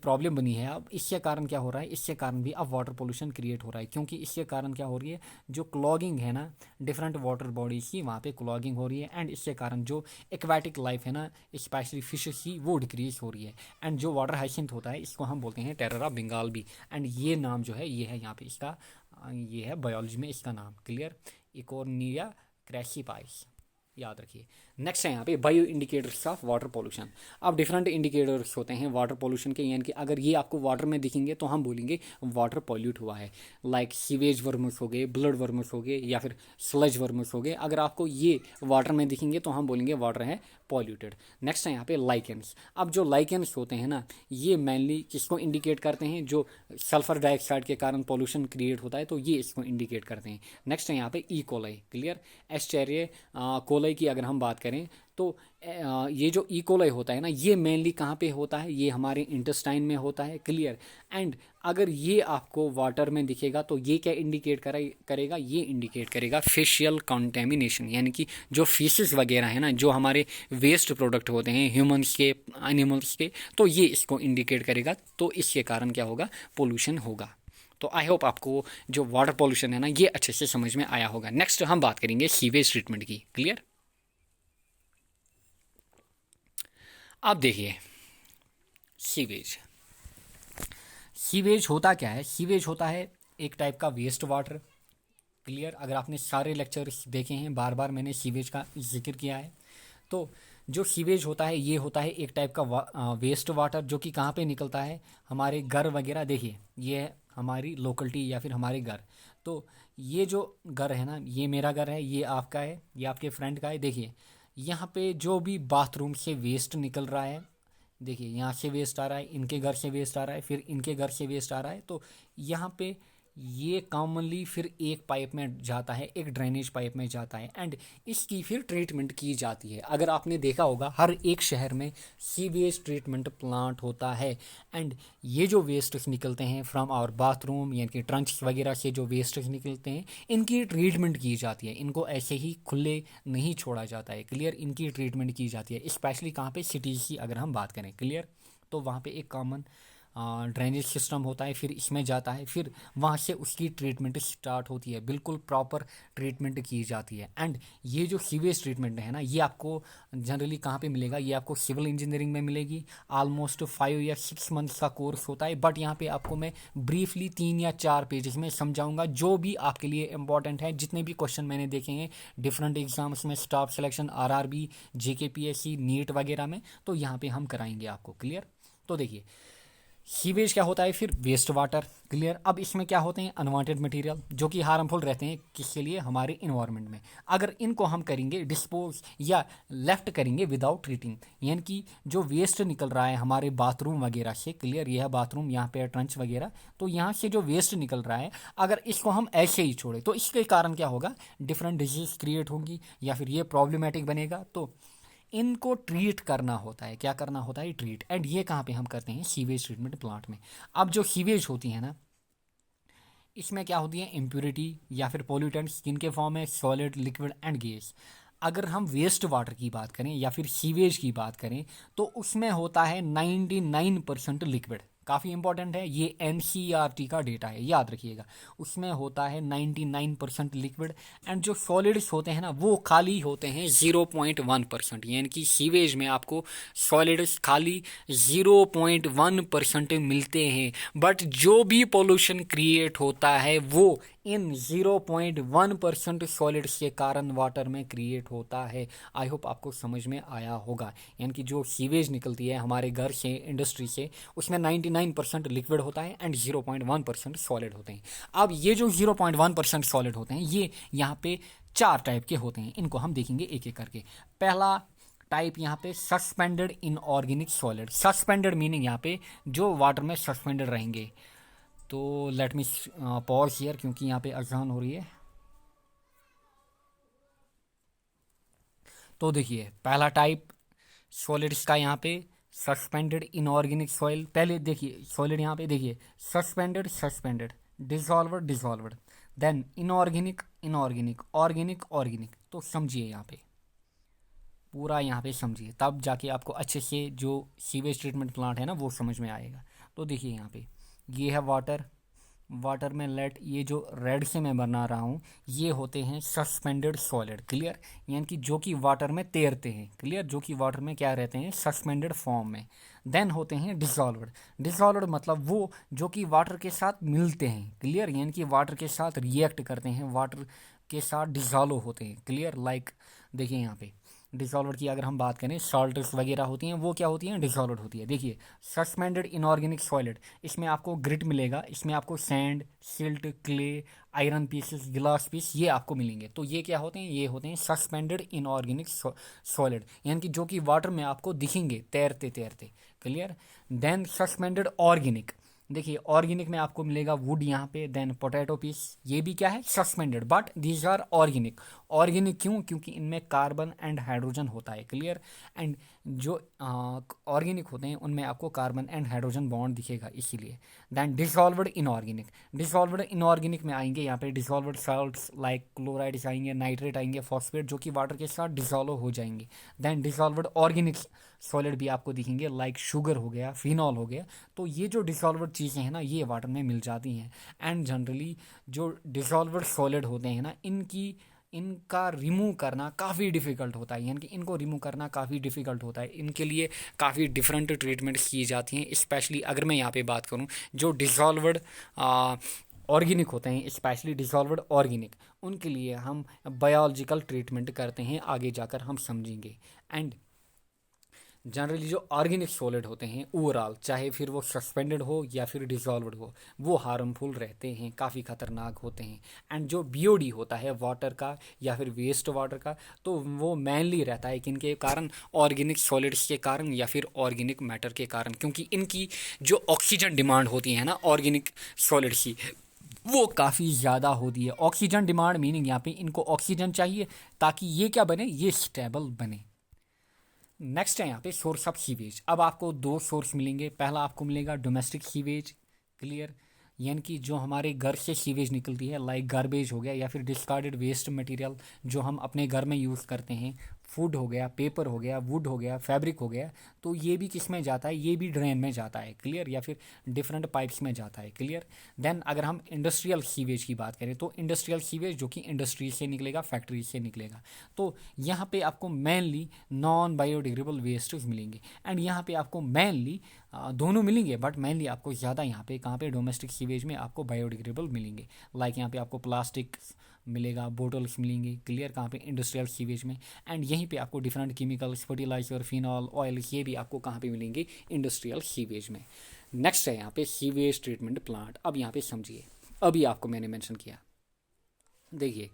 प्रॉब्लम बनी है। अब इसके कारण क्या हो रहा है, इसके कारण भी अब वाटर पोल्यूशन क्रिएट हो रहा है, क्योंकि इसके कारण क्या हो रही है, जो क्लॉगिंग है ना डिफरेंट वाटर बॉडीज़ की, वहाँ पे क्लॉगिंग हो रही है। एंड इसके कारण जो एक्वेटिक लाइफ है ना, स्पेशली फिशेस की, वो डिक्रीज हो रही है। एंड जो वाटर हाइसिंथ होता है इसको हम बोलते हैं टेरर ऑफ बंगाल भी। एंड ये नाम जो है ये है यहाँ पे इसका, ये है बायोलॉजी में इसका नाम। क्लियर? इकोर्निया क्रैसीपाइस, याद रखिए। नेक्स्ट है यहाँ पे bio indicators of water pollution. अब डिफरेंट इंडिकेटर्स होते हैं वाटर पोल्यूशन के। यानी कि अगर ये आपको वाटर में दिखेंगे तो हम बोलेंगे वाटर पॉल्यूट हुआ है, लाइक सीवेज वर्मस हो गए, ब्लड वर्मस हो गए, या फिर स्लज वर्मस हो गए। अगर आपको ये वाटर में दिखेंगे तो हम बोलेंगे वाटर है पॉल्यूटेड। नेक्स्ट है यहाँ पे लाइकेंस। अब जो लाइकेंस होते हैं ना, ये मेनली किसको इंडिकेट करते हैं, जो सल्फर डाइऑक्साइड के कारण पॉल्यूशन क्रिएट होता है, तो ये इसको इंडिकेट करते हैं। नेक्स्ट है यहाँ पे E coli. Clear? Asteria coli की अगर हम बात करें तो ये जो ई कोलाई होता है ना, ये मेनली कहाँ पे होता है, ये हमारे इंटेस्टाइन में होता है। क्लियर? एंड अगर ये आपको वाटर में दिखेगा तो ये क्या इंडिकेट करेगा, ये इंडिकेट करेगा फेशियल कंटेमिनेशन। यानी कि जो फीसेस वगैरह है ना, जो हमारे वेस्ट प्रोडक्ट होते हैं ह्यूमंस के, एनिमल्स के, तो ये इसको इंडिकेट करेगा। तो इसके कारण क्या होगा, पोल्यूशन होगा। तो आई होप आपको जो वाटर पोल्यूशन है ना ये अच्छे से समझ में आया होगा। नेक्स्ट हम बात करेंगे सीवेज ट्रीटमेंट की। क्लियर? अब देखिए सीवेज, सीवेज होता क्या है? सीवेज होता है एक टाइप का वेस्ट वाटर। क्लियर? अगर आपने सारे लेक्चर्स देखे हैं, बार बार मैंने सीवेज का जिक्र किया है। तो जो सीवेज होता है ये होता है एक टाइप का वेस्ट वाटर, जो कि कहाँ पे निकलता है? हमारे घर वगैरह। देखिए ये है हमारी लोकेलिटी या फिर हमारे घर। तो ये जो घर है ना, ये मेरा घर है, ये आपका है, ये आपके फ्रेंड का है। देखिए यहाँ पे जो भी बाथरूम से वेस्ट निकल रहा है, देखिए यहाँ से वेस्ट आ रहा है, इनके घर से वेस्ट आ रहा है, फिर इनके घर से वेस्ट आ रहा है। तो यहाँ पे ये कॉमनली फिर एक पाइप में जाता है, एक ड्रेनेज पाइप में जाता है, एंड इसकी फिर ट्रीटमेंट की जाती है। अगर आपने देखा होगा हर एक शहर में सीवेज ट्रीटमेंट प्लांट होता है। एंड ये जो वेस्ट्स निकलते हैं फ्रॉम आवर बाथरूम, यानी कि ट्रंच वगैरह से जो वेस्ट्स निकलते हैं, इनकी ट्रीटमेंट की जाती है। इनको ऐसे ही खुले नहीं छोड़ा जाता है। क्लियर? इनकी ट्रीटमेंट की जाती है, स्पेशली कहाँ पे? सिटीज़ की अगर हम बात करें। क्लियर? तो वहाँ पे एक कॉमन ड्रेनेज सिस्टम होता है, फिर इसमें जाता है, फिर वहाँ से उसकी ट्रीटमेंट स्टार्ट होती है। बिल्कुल प्रॉपर ट्रीटमेंट की जाती है। एंड ये जो सीवेज ट्रीटमेंट है ना, ये आपको जनरली कहाँ पे मिलेगा? ये आपको सिविल इंजीनियरिंग में मिलेगी। ऑलमोस्ट 5 या 6 मंथ्स का कोर्स होता है। बट यहाँ पे आपको मैं ब्रीफली 3 या 4 पेजेस में समझाऊंगा, जो भी आपके लिए इंपॉर्टेंट है। जितने भी क्वेश्चन मैंने देखे हैं डिफरेंट एग्जाम्स में, staff selection, RRB, JKPSC, NEET वगैरह में, तो यहाँ पे हम कराएंगे आपको। क्लियर? तो देखिए सीवेज क्या होता है? फिर वेस्ट वाटर। क्लियर? अब इसमें क्या होते हैं? अनवांटेड मटेरियल, जो कि हार्मफुल रहते हैं किसके लिए? हमारे इन्वायरमेंट में। अगर इनको हम करेंगे डिस्पोज या लेफ्ट करेंगे विदाउट ट्रीटिंग, यानी कि जो वेस्ट निकल रहा है हमारे बाथरूम वगैरह से। क्लियर? यह बाथरूम, यहाँ पे ट्रंच वगैरह, तो यहाँ से जो वेस्ट निकल रहा है, अगर इसको हम ऐसे ही छोड़े तो इसके कारण क्या होगा? डिफरेंट डिजीज क्रिएट होंगी या फिर ये प्रॉब्लमेटिक बनेगा। तो इनको ट्रीट करना होता है। क्या करना होता है? ट्रीट। एंड ये कहाँ पे हम करते हैं? सीवेज ट्रीटमेंट प्लांट में। अब जो सीवेज होती है ना, इसमें क्या होती है? इम्प्योरिटी या फिर पोल्यूटेंट्स, जिनके फॉर्म है सॉलिड, लिक्विड एंड गैस। अगर हम वेस्ट वाटर की बात करें या फिर सीवेज की बात करें, तो उसमें होता है 99% लिक्विड। काफ़ी इंपॉर्टेंट है, ये एनसीईआरटी का डेटा है, याद रखिएगा। उसमें होता है 99% लिक्विड। एंड जो सॉलिड्स होते हैं ना, वो खाली होते हैं 0.1%। यानी कि सीवेज में आपको सॉलिड्स खाली 0.1% मिलते हैं। बट जो भी पोल्यूशन क्रिएट होता है वो इन 0.1% सॉलिड्स के कारण वाटर में क्रिएट होता है। आई होप आपको समझ में आया होगा। यानी कि जो सीवेज निकलती है हमारे घर से, इंडस्ट्री से, उसमें 99% लिक्विड होता है एंड 0.1% सॉलिड होते हैं। अब ये जो 0.1% सॉलिड होते हैं, ये यहाँ पे 4 टाइप के होते हैं। इनको हम देखेंगे एक एक करके। पहला टाइप यहाँ पे suspended inorganic solid. Suspended meaning यहाँ पे जो वाटर में सस्पेंडेड रहेंगे। तो लेट मी पॉज हियर, क्योंकि यहाँ पे अजान हो रही है। तो देखिए पहला टाइप सॉलिड्स का यहाँ पे सस्पेंडेड इनऑर्गेनिक सॉइल। पहले देखिए सॉलिड, यहाँ पे देखिए suspended, suspended, dissolved, dissolved, then inorganic, inorganic, organic, organic. तो समझिए यहाँ पे पूरा, यहाँ पे समझिए, तब जाके आपको अच्छे से जो सीवेज ट्रीटमेंट प्लांट है ना वो समझ में आएगा। तो देखिए यहाँ पे ये है वाटर, वाटर में लेट, ये जो रेड से मैं बना रहा हूँ ये होते हैं सस्पेंडेड सॉलिड। क्लियर? यानी कि जो कि वाटर में तैरते हैं। क्लियर? जो कि वाटर में क्या रहते हैं? सस्पेंडेड फॉर्म में। देन होते हैं डिसॉल्व्ड। डिसॉल्व्ड मतलब वो जो कि वाटर के साथ मिलते हैं। क्लियर? यानी कि वाटर के साथ रिएक्ट करते हैं, वाटर के साथ डिसॉल्व होते हैं। क्लियर? लाइक देखिए यहाँ पे डिसॉल्व्ड की अगर हम बात करें, सॉल्ट्स वगैरह होती हैं, वो क्या होती हैं? डिसॉल्व्ड होती है। देखिए सस्पेंडेड इनऑर्गेनिक सॉलिड, इसमें आपको ग्रिट मिलेगा, इसमें आपको sand, silt, clay, iron pieces, गिलास पीस, ये आपको मिलेंगे। तो ये क्या होते हैं? ये होते हैं सस्पेंडेड इनऑर्गेनिक सॉलिड, यानी कि जो कि वाटर में आपको दिखेंगे तैरते तैरते। क्लियर? Then suspended organic. देखिए ऑर्गेनिक में आपको मिलेगा वुड यहाँ पे, देन पोटैटो पीस, ये भी क्या है? Suspended, but these are organic. Organic क्यों? क्योंकि इनमें कार्बन एंड हाइड्रोजन होता है। क्लियर? एंड जो ऑर्गेनिक होते हैं उनमें आपको कार्बन एंड हाइड्रोजन बॉन्ड दिखेगा, इसीलिए। Then dissolved inorganic. Dissolved inorganic में आएंगे यहाँ पे डिसॉल्व्ड सॉल्ट्स लाइक क्लोराइड्स आएंगे, नाइट्रेट आएंगे, फॉस्फेट, जो कि वाटर के साथ डिसॉल्व हो जाएंगे। देन डिसॉल्व्ड ऑर्गेनिक सॉलिड भी आपको दिखेंगे, लाइक शुगर हो गया, फिनॉल हो गया। तो ये जो डिसॉल्व्ड चीज़ें हैं ना ये वाटर में मिल जाती हैं। एंड जनरली जो डिसॉल्व्ड सॉलिड होते हैं ना, इनकी इनका रिमूव करना काफ़ी डिफ़िकल्ट होता है, यानी कि इनको रिमूव करना काफ़ी डिफ़िकल्ट होता है। इनके लिए काफ़ी डिफरेंट ट्रीटमेंट्स की जाती हैं। स्पेशली अगर मैं यहाँ पे बात करूँ, जो डिज़ोल्वड ऑर्गेनिक होते हैं, स्पेशली डिज़ोल्वड ऑर्गेनिक, उनके लिए हम बायोलॉजिकल ट्रीटमेंट करते हैं, आगे जाकर हम समझेंगे। एंड जनरली जो ऑर्गेनिक सॉलिड होते हैं ओवरऑल, चाहे फिर वो सस्पेंडेड हो या फिर डिसॉल्व्ड हो, वो हार्मफुल रहते हैं, काफ़ी ख़तरनाक होते हैं। एंड जो बीओडी होता है वाटर का या फिर वेस्ट वाटर का, तो वो मेनली रहता है किनके कारण, ऑर्गेनिक सॉलिड्स के कारण या फिर ऑर्गेनिक मैटर के कारण, क्योंकि इनकी जो ऑक्सीजन डिमांड होती है ना ऑर्गेनिक सॉलिड्स की, वो काफ़ी ज़्यादा होती है। ऑक्सीजन डिमांड मीनिंग यहाँ पे इनको ऑक्सीजन चाहिए ताकि ये क्या बने, ये स्टेबल बने। नेक्स्ट है यहाँ पे सोर्स ऑफ सीवेज। अब आपको दो सोर्स मिलेंगे। पहला आपको मिलेगा डोमेस्टिक सीवेज, क्लियर, यानी कि जो हमारे घर से सीवेज निकलती है, लाइक गार्बेज हो गया या फिर डिस्कार्डेड वेस्ट मटेरियल जो हम अपने घर में यूज़ करते हैं, फूड हो गया, पेपर हो गया, वुड हो गया, फैब्रिक हो गया, तो ये भी किस में जाता है, ये भी ड्रेन में जाता है, क्लियर, या फिर डिफरेंट पाइप्स में जाता है, क्लियर। देन अगर हम इंडस्ट्रियल सीवेज की बात करें, तो इंडस्ट्रियल सीवेज जो कि इंडस्ट्री से निकलेगा, फैक्ट्री से निकलेगा, तो यहाँ पे आपको मेनली नॉन बायोडिग्रेडेबल वेस्ट मिलेंगे। एंड यहाँ पे आपको मेनली दोनों मिलेंगे, बट मेनली आपको ज़्यादा यहाँ पे कहाँ पे, डोमेस्टिक सीवेज में आपको बायोडिग्रेडेबल मिलेंगे। लाइक यहाँ पे आपको प्लास्टिक मिलेगा, बोटल्स मिलेंगे, क्लियर, कहाँ पे, इंडस्ट्रियल सीवेज में। एंड यहीं पे आपको different chemicals, fertiliser, phenol, oil, ये भी आपको कहाँ पे मिलेंगे, इंडस्ट्रियल सीवेज में। नेक्स्ट है यहाँ पे सीवेज ट्रीटमेंट प्लांट। अब यहाँ पे समझिए, अभी आपको मैंने मेंशन किया, देखिए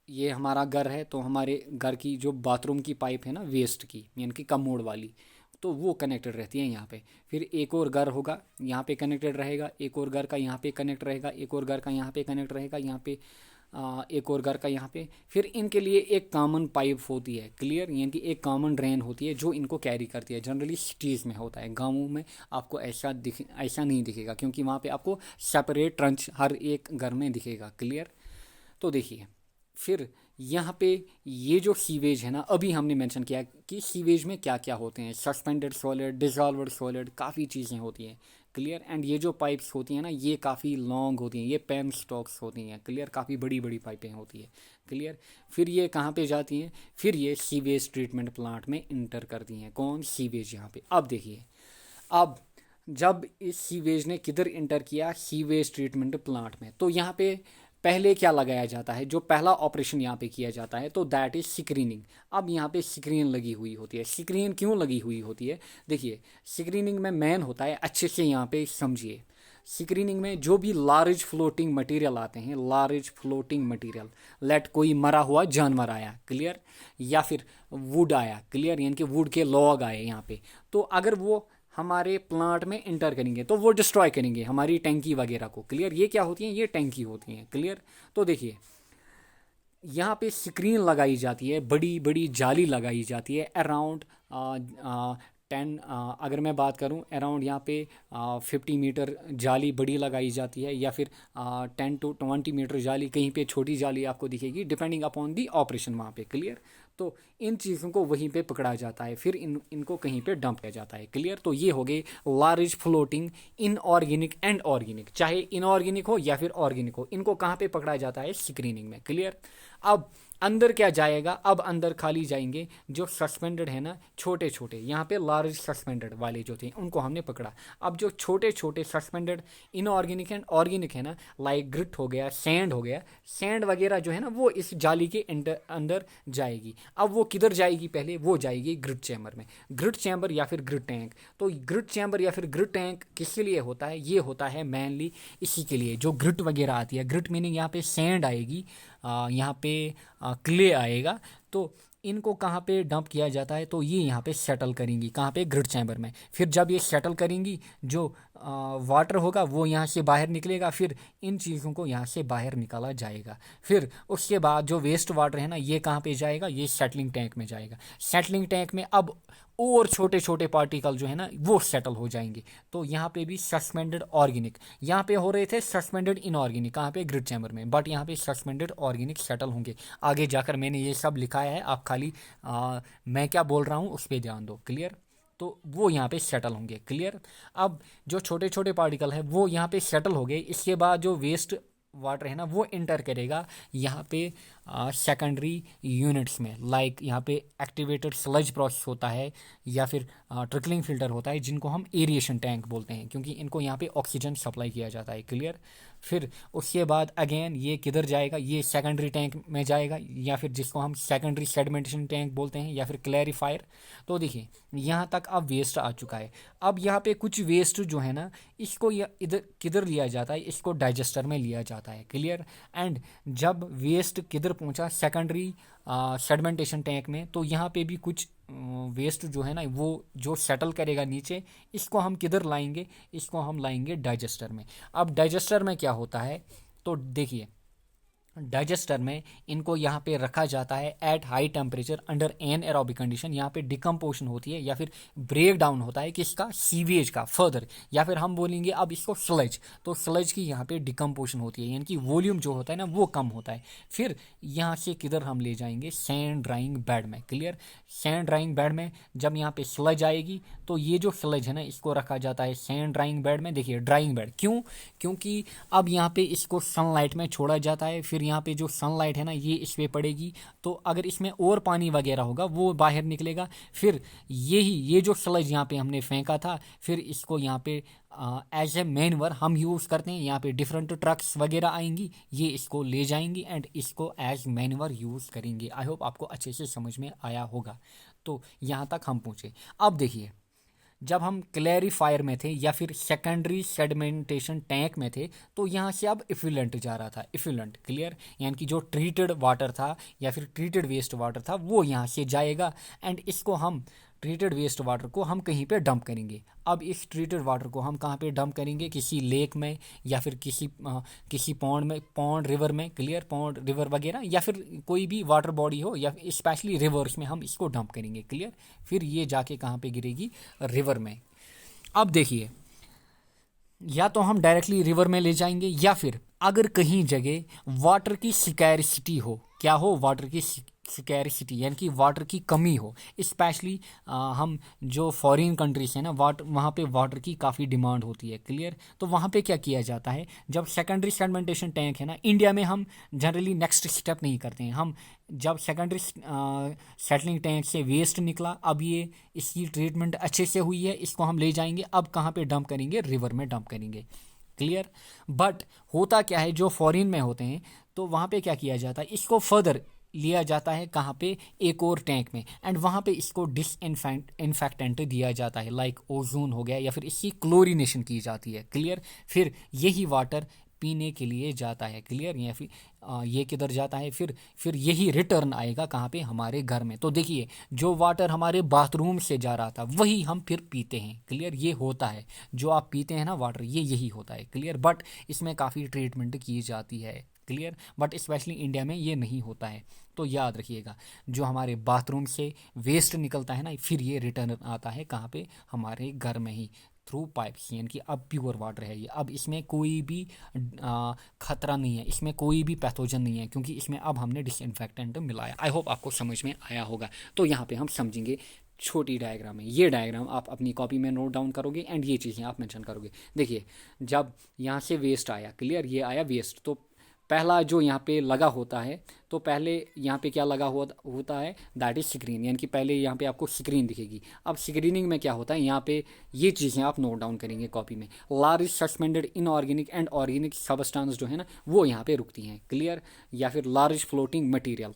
ये हमारा घर है, तो हमारे घर की जो बाथरूम की पाइप है ना वेस्ट की, यानी कि कमोड वाली, तो वो कनेक्टेड रहती है यहाँ पे। फिर एक और घर होगा, यहाँ पे कनेक्टेड रहेगा, एक और घर का यहाँ पे कनेक्ट रहेगा, एक और घर का यहाँ पे कनेक्ट रहेगा, यहाँ पे एक और घर का यहाँ पे। फिर इनके लिए एक कॉमन पाइप होती है, क्लियर, यानी कि एक कॉमन ड्रेन होती है जो इनको कैरी करती है। जनरली सिटीज़ में होता है, गाँवों में आपको ऐसा नहीं दिखेगा, क्योंकि वहाँ पे आपको सेपरेट ट्रंच हर एक घर में दिखेगा, क्लियर। तो देखिए फिर यहाँ पे ये जो सीवेज है ना, अभी हमने मेंशन किया कि सीवेज में क्या क्या होते हैं, सस्पेंडेड सॉलिड, डिसॉल्व्ड सॉलिड, काफ़ी चीज़ें होती हैं, क्लियर। एंड ये जो पाइप्स होती हैं ना, ये काफ़ी लॉन्ग होती हैं, ये पेन स्टॉक्स होती हैं, क्लियर, काफ़ी बड़ी बड़ी पाइपें होती है, क्लियर। फिर ये कहाँ पे जाती हैं, फिर ये सीवेज ट्रीटमेंट प्लांट में इंटर करती हैं। कौन, सीवेज यहाँ पे। अब देखिए, अब जब इस सीवेज ने किधर इंटर किया, सीवेज ट्रीटमेंट प्लांट में, तो यहाँ पे पहले क्या लगाया जाता है, जो पहला ऑपरेशन यहाँ पे किया जाता है, तो दैट इज स्क्रीनिंग। अब यहाँ पे स्क्रीन लगी हुई होती है। स्क्रीन क्यों लगी हुई होती है, देखिए स्क्रीनिंग में मेन होता है, अच्छे से यहाँ पे समझिए, स्क्रीनिंग में जो भी लार्ज फ्लोटिंग मटेरियल आते हैं, लार्ज फ्लोटिंग मटेरियल, लेट कोई मरा हुआ जानवर आया, क्लियर, या फिर वुड आया, क्लियर, यानी कि वुड के लॉग आए यहाँ पे, तो अगर वो हमारे प्लांट में इंटर करेंगे तो वो डिस्ट्रॉय करेंगे हमारी टैंकी वगैरह को, क्लियर। ये क्या होती हैं, ये टैंकी होती हैं, क्लियर। तो देखिए यहाँ पे स्क्रीन लगाई जाती है, बड़ी बड़ी जाली लगाई जाती है, अराउंड 10, अगर मैं बात करूँ अराउंड यहाँ पे 50 मीटर जाली बड़ी लगाई जाती है, या फिर 10 to 20 मीटर जाली, कहीं पे छोटी जाली आपको दिखेगी, डिपेंडिंग अपॉन दी ऑपरेशन वहाँ पे, क्लियर। तो इन चीज़ों को वहीं पे पकड़ा जाता है, फिर इनको कहीं पे डंप किया जाता है, क्लियर। तो ये हो गए large floating inorganic and organic, चाहे इनऑर्गेनिक हो या फिर ऑर्गेनिक हो, इनको कहाँ पे पकड़ा जाता है, स्क्रीनिंग में, क्लियर। अब अंदर क्या जाएगा, अब अंदर खाली जाएंगे जो सस्पेंडेड है ना, छोटे छोटे, यहाँ पे लार्ज सस्पेंडेड वाले जो थे उनको हमने पकड़ा। अब जो छोटे छोटे सस्पेंडेड इनऑर्गेनिक एंड ऑर्गेनिक है ना, लाइक ग्रिट हो गया, सैंड हो गया, सैंड वगैरह जो है ना, वो इस जाली के अंदर जाएगी। अब वो किधर जाएगी, पहले वो जाएगी ग्रिट चैम्बर में, ग्रिट चैम्बर या फिर ग्रिट टैंक। तो ग्रिट चैम्बर या फिर ग्रिट टैंक किसके लिए होता है, ये होता है मेनली इसी के लिए, जो ग्रिट वगैरह आती है, ग्रिट मीनिंग यहाँ पे सैंड आएगी, यहाँ पे क्ले आएगा, तो इनको कहाँ पे डंप किया जाता है, तो ये यहाँ पे सेटल करेंगी, कहाँ पे, ग्रिट चैम्बर में। फिर जब ये सेटल करेंगी, जो वाटर होगा वो यहाँ से बाहर निकलेगा, फिर इन चीज़ों को यहाँ से बाहर निकाला जाएगा। फिर उसके बाद जो वेस्ट वाटर है ना, ये कहाँ पे जाएगा, ये सेटलिंग टैंक में जाएगा। सेटलिंग टैंक में अब और छोटे छोटे पार्टिकल जो है ना, वो सेटल हो जाएंगे। तो यहाँ पे भी सस्पेंडेड ऑर्गेनिक, यहाँ पे हो रहे थे सस्पेंडेड इनऑर्गेनिक, कहाँ पे, ग्रिड चैम्बर में, बट यहाँ पे सस्पेंडेड ऑर्गेनिक सेटल होंगे। आगे जाकर मैंने ये सब लिखाया है, आप खाली मैं क्या बोल रहा हूँ उस पर ध्यान दो, क्लियर। तो वो यहाँ पे सेटल होंगे, क्लियर। अब जो छोटे छोटे पार्टिकल है वो यहाँ पे सेटल हो गए, इसके बाद जो वेस्ट वाटर है ना वो इंटर करेगा यहाँ पे सेकेंडरी यूनिट्स में, लाइक यहाँ पे एक्टिवेटेड स्लज प्रोसेस होता है या फिर ट्रिकलिंग फिल्टर होता है, जिनको हम एरिएशन टैंक बोलते हैं, क्योंकि इनको यहाँ पे ऑक्सीजन सप्लाई किया जाता है। क्लियर। फिर उसके बाद अगेन ये किधर जाएगा, ये सेकेंडरी टैंक में जाएगा, या फिर जिसको हम सेकेंडरी सेडिमेंटेशन टैंक बोलते हैं या फिर क्लैरिफायर। तो देखिए यहाँ तक अब वेस्ट आ चुका है। अब यहाँ पे कुछ वेस्ट जो है ना इसको इधर किधर लिया जाता है, इसको डाइजेस्टर में लिया जाता है। क्लियर। एंड जब वेस्ट किधर पहुंचा, सेकेंडरी सेडिमेंटेशन टैंक में, तो यहाँ पे भी कुछ वेस्ट जो है ना वो जो सेटल करेगा नीचे, इसको हम किधर लाएंगे, इसको हम लाएंगे डाइजेस्टर में। अब डाइजेस्टर में क्या होता है, तो देखिए डाइजेस्टर में इनको यहाँ पे रखा जाता है at high temperature under anaerobic condition. यहाँ पे डिकम्पोजिशन होती है या फिर ब्रेक डाउन होता है किसका, सीवेज का फर्दर, या फिर हम बोलेंगे अब इसको स्लज, तो स्लज की यहाँ पे डिकम्पोजिशन होती है, यानी कि वॉल्यूम जो होता है ना वो कम होता है। फिर यहाँ से किधर हम ले जाएंगे, सैंड ड्राइंग बेड में। क्लियर। सैंड ड्राइंग बेड में जब यहाँ पे स्लज आएगी तो ये जो स्लज है ना इसको रखा जाता है सैंड ड्राइंग बेड में। देखिए ड्राइंग बेड क्यों, क्योंकि अब यहाँ पे इसको सनलाइट में छोड़ा जाता है, फिर यहाँ पे जो सनलाइट है ना ये इस पे पड़ेगी, तो अगर इसमें और पानी वगैरह होगा वो बाहर निकलेगा। फिर ये जो स्लज यहाँ पे हमने फेंका था, फिर इसको यहाँ पे एज ए मैन्योर हम यूज़ करते हैं। यहाँ पे डिफरेंट ट्रक्स वगैरह आएंगी, ये इसको ले जाएंगी एंड इसको एज मैन्योर यूज़ करेंगे। आई होप आपको अच्छे से समझ में आया होगा। तो यहाँ तक हम पहुँचे। अब देखिए जब हम क्लैरिफायर में थे या फिर सेकेंडरी सेडिमेंटेशन टैंक में थे, तो यहाँ से अब इफ्यूलेंट जा रहा था, इफ्यूलेंट। क्लियर। यानी कि जो ट्रीटेड वाटर था या फिर ट्रीटेड वेस्ट वाटर था वो यहाँ से जाएगा एंड इसको हम ट्रीटेड वेस्ट वाटर को हम कहीं पे डंप करेंगे। अब इस ट्रीटेड वाटर को हम कहाँ पे डंप करेंगे, किसी लेक में या फिर किसी पॉन्ड में, पॉन्ड रिवर में। क्लियर। पॉन्ड रिवर वगैरह या फिर कोई भी वाटर बॉडी हो या स्पेशली रिवर्स में हम इसको डंप करेंगे। क्लियर। फिर ये जाके कहाँ पे गिरेगी, रिवर में। अब देखिए या तो हम डायरेक्टली रिवर में ले जाएंगे या फिर अगर कहीं जगह वाटर की स्कैरसिटी हो, क्या हो, वाटर की स्कैरसिटी यानी कि वाटर की कमी हो, स्पेशली हम जो फॉरेन कंट्रीज हैं ना वाटर, वहाँ पे वाटर की काफ़ी डिमांड होती है। क्लियर। तो वहाँ पे क्या किया जाता है, जब सेकेंडरी सेडिमेंटेशन टैंक है ना, इंडिया में हम जनरली नेक्स्ट स्टेप नहीं करते हैं। हम जब सेकेंडरी सेटलिंग टैंक से वेस्ट निकला, अब ये इसकी ट्रीटमेंट अच्छे से हुई है, इसको हम ले जाएंगे, अब कहाँ पे डंप करेंगे, रिवर में डंप करेंगे। क्लियर। बट होता क्या है, जो फॉरेन में होते हैं तो वहाँ पे क्या किया जाता है, इसको फर्दर लिया जाता है कहाँ पे, एक और टैंक में, एंड वहाँ पे इसको इन्फेक्टेंट दिया जाता है, लाइक ओजोन हो गया, या फिर इसकी क्लोरीनेशन की जाती है। क्लियर। फिर यही वाटर पीने के लिए जाता है। क्लियर। या फिर ये किधर जाता है, फिर यही रिटर्न आएगा कहाँ पे, हमारे घर में। तो देखिए जो वाटर हमारे बाथरूम से जा रहा था वही हम फिर पीते हैं। क्लियर। ये होता है जो आप पीते हैं ना वाटर, ये यही होता है। क्लियर। बट इसमें काफ़ी ट्रीटमेंट की जाती है। क्लियर। बट स्पेशली इंडिया में ये नहीं होता है। तो याद रखिएगा जो हमारे बाथरूम से वेस्ट निकलता है ना, फिर ये रिटर्न आता है कहाँ पे, हमारे घर में ही, थ्रू पाइप्स। यानी कि अब प्योर वाटर है ये, अब इसमें कोई भी खतरा नहीं है, इसमें कोई भी पैथोजन नहीं है, क्योंकि इसमें अब हमने डिसइंफेक्टेंट मिलाया। आई होप आपको समझ में आया होगा। तो यहाँ पे हम समझेंगे छोटी डायग्राम है, ये डायग्राम आप अपनी कॉपी में नोट डाउन करोगे एंड ये चीज़ें आप मेंशन करोगे। देखिए जब यहाँ से वेस्ट आया, क्लियर, ये आया वेस्ट, तो पहला जो यहाँ पे लगा होता है, तो पहले यहाँ पे क्या लगा होता है, दैट इज स्क्रीन। यानी कि पहले यहाँ पे आपको स्क्रीन दिखेगी। अब स्क्रीनिंग में क्या होता है, यहाँ पे ये चीज़ें आप नोट डाउन करेंगे कॉपी में। Large suspended inorganic and organic substance जो है ना वो यहाँ पे रुकती हैं। क्लियर। या फिर लार्ज फ्लोटिंग मटीरियल।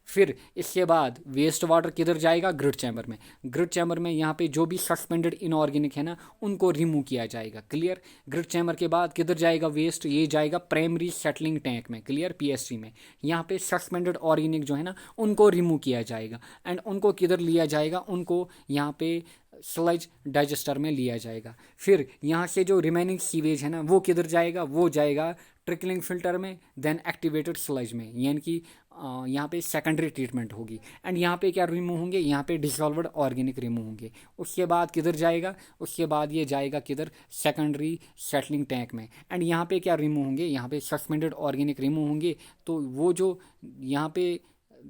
फिर इसके बाद वेस्ट वाटर किधर जाएगा, ग्रिड चैम्बर में। ग्रिड चैम्बर में यहाँ पे जो भी सस्पेंडेड इनऑर्गेनिक है ना उनको रिमूव किया जाएगा। क्लियर। ग्रिड चैम्बर के बाद किधर जाएगा वेस्ट, ये जाएगा प्राइमरी सेटलिंग टैंक में। क्लियर। पीएसटी में यहाँ पे सस्पेंडेड ऑर्गेनिक जो है ना उनको रिमूव किया जाएगा एंड उनको किधर लिया जाएगा, उनको यहाँ पे स्लज डाइजेस्टर में लिया जाएगा। फिर यहाँ से जो रिमेनिंग सीवेज है ना वो किधर जाएगा, वो जाएगा ट्रिकलिंग फिल्टर में, देन एक्टिवेटेड स्लज में। यानी कि यहाँ पे सेकेंडरी ट्रीटमेंट होगी एंड यहाँ पे क्या रिमूव होंगे, यहाँ पे डिसॉल्व्ड ऑर्गेनिक रिमूव होंगे। उसके बाद किधर जाएगा, उसके बाद ये जाएगा किधर, सेकेंडरी सेटलिंग टैंक में, एंड यहाँ पे क्या रिमूव होंगे, यहाँ पे सस्पेंडेड ऑर्गेनिक रिमूव होंगे। तो वो जो यहाँ पे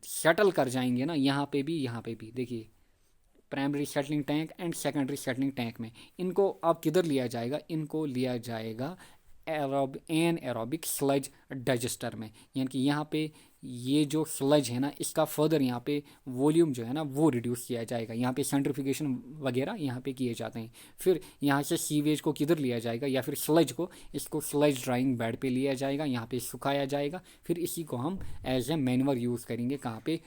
सेटल कर जाएंगे ना, यहाँ पे भी देखिए primary settling tank and secondary settling tank में, इनको अब किधर लिया जाएगा, इनको लिया जाएगा एन एरोबिक स्लज डाइजेस्टर में, यानी कि यहाँ पे ये जो स्लज है ना इसका फर्दर यहाँ पे वॉल्यूम जो है ना वो रिड्यूस किया जाएगा। यहाँ पे सेंट्रीफ्यूगेशन वगैरह यहाँ पे किए जाते हैं। फिर यहाँ से सीवेज को किधर लिया जाएगा, या फिर स्लज को, इसको स्लज ड्राइंग बेड पे लिया जाएगा, यहाँ पे सुखाया जाएगा। फिर इसी को हम एज ए मैन्योर यूज़ करेंगे कहाँ पे,